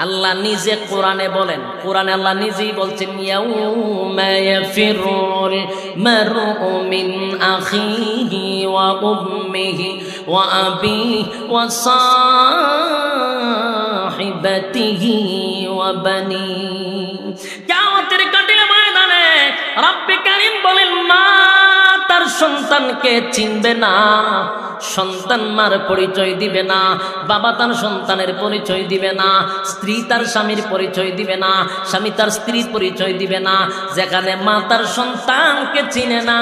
আল্লাহ নিজে কোরআনে বলেন, কোরআনে আল্লাহ নিজেই বলছেন, ইয়াউমা ইয়াফিরুল মারউ মিন আখিহি ওয়া উম্মিহি ওয়া আবিহি ওয়া সাহিবাতিহি ওয়া বানিহি। কিয়ামতের কঠিন ময়দানে রব্বে কারীম বলেন, মা তার তার সন্তানকে চিনবে না, সন্তান মার পরিচয় দিবে না, বাবা তার সন্তানের পরিচয় দিবে না, স্ত্রী তার স্বামীর পরিচয় দিবে না, স্বামী তার স্ত্রীর পরিচয় দিবে না। যেখানে মা তার সন্তানকে চিনে না,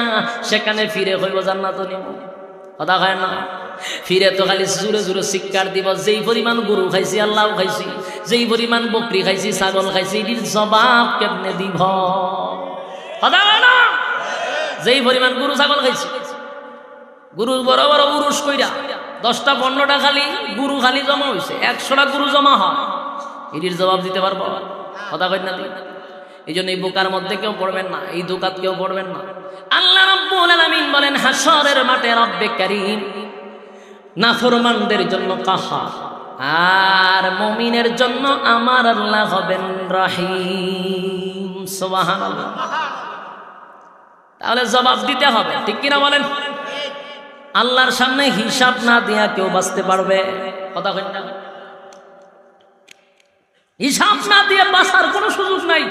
সেখানে ফিরে হইব জান্নাত নিব। কথা হয় না? ফিরে তো খালি জোরে জোরে শিক্ষার দিব, যেই পরিমাণ গরু খাইছি আল্লাহ খাইছি, যেই পরিমাণ বকরি খাইছি ছাগল খাইছি, এটির জবাব কেমনে দিব? কথা হয় না? যেই পরিমাণ গরু ছাগল খাইছি, গরু বড় বড় উরুস কইরা 10টা 15টা খালি গরু খালি জমা হয়েছে, 100টা গরু জমা হয়, এটির জবাব দিতে পারবো? কথা কই না? এই জন্য এই বোকার মধ্যে কেউ পড়বেন না, এই দোকাত কেউ পড়বেন না। আল্লাহ রাব্বুল আলামিন বলেন হাশরের মাঠে রব্বে কারীম নাফরমানদের জন্য কাহার, আর মুমিনের জন্য আমার আল্লাহ হবেন রহিম। সুবহানাল্লাহ। তাহলে জবাব দিতে হবে, ঠিক কিনা বলেন? আল্লাহর সামনে হিসাব না দিয়া কেউ বাঁচতে পারবে? কথা কই না? হিসাব না দিয়ে বাঁচার কোনো সুযোগ নাই।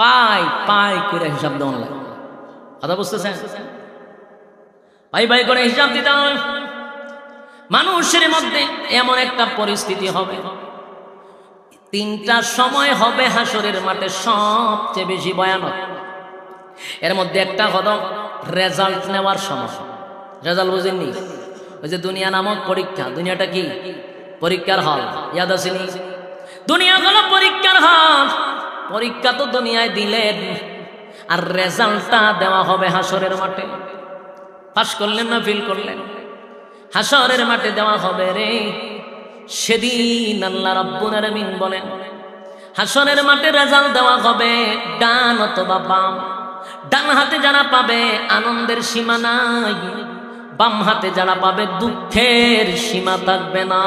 পাই পাই করে হিসাব দেওয়া লাগে। কথা বুঝতেছেন? পাই পাই করে হিসাব দিতে হবে। মানুষের মধ্যে এমন একটা পরিস্থিতি হবে, 3টা সময় হবে হাসরের মাঠে সবচেয়ে বেশি ভয়ানক। এর মধ্যে একটা হলো রেজাল্ট নেওয়ার সময়। রেজাল্ট বুঝেননি? ওই যে দুনিয়া নামক পরীক্ষা। দুনিয়াটা কি? পরীক্ষার হল। ইয়াদ আসেনি? দুনিয়া হলো পরীক্ষার হল। পরীক্ষা তো দুনিয়ায় দিলেন, আর রেজাল্টটা দেওয়া হবে হাসরের মাঠে। পাস করলেন না ফেল করলেন, হাসরের মাঠে দেওয়া হবে রে। সেদিন আল্লাহ রাব্বুল আলামিন বলেন হাসরের মাঠে রেজাল্ট দেওয়া হবে ডান অথবা বাম। ডান হাতে যারা পাবে আনন্দের সীমা নাই, বাম হাতে যারা পাবে দুঃখের সীমা থাকবে না।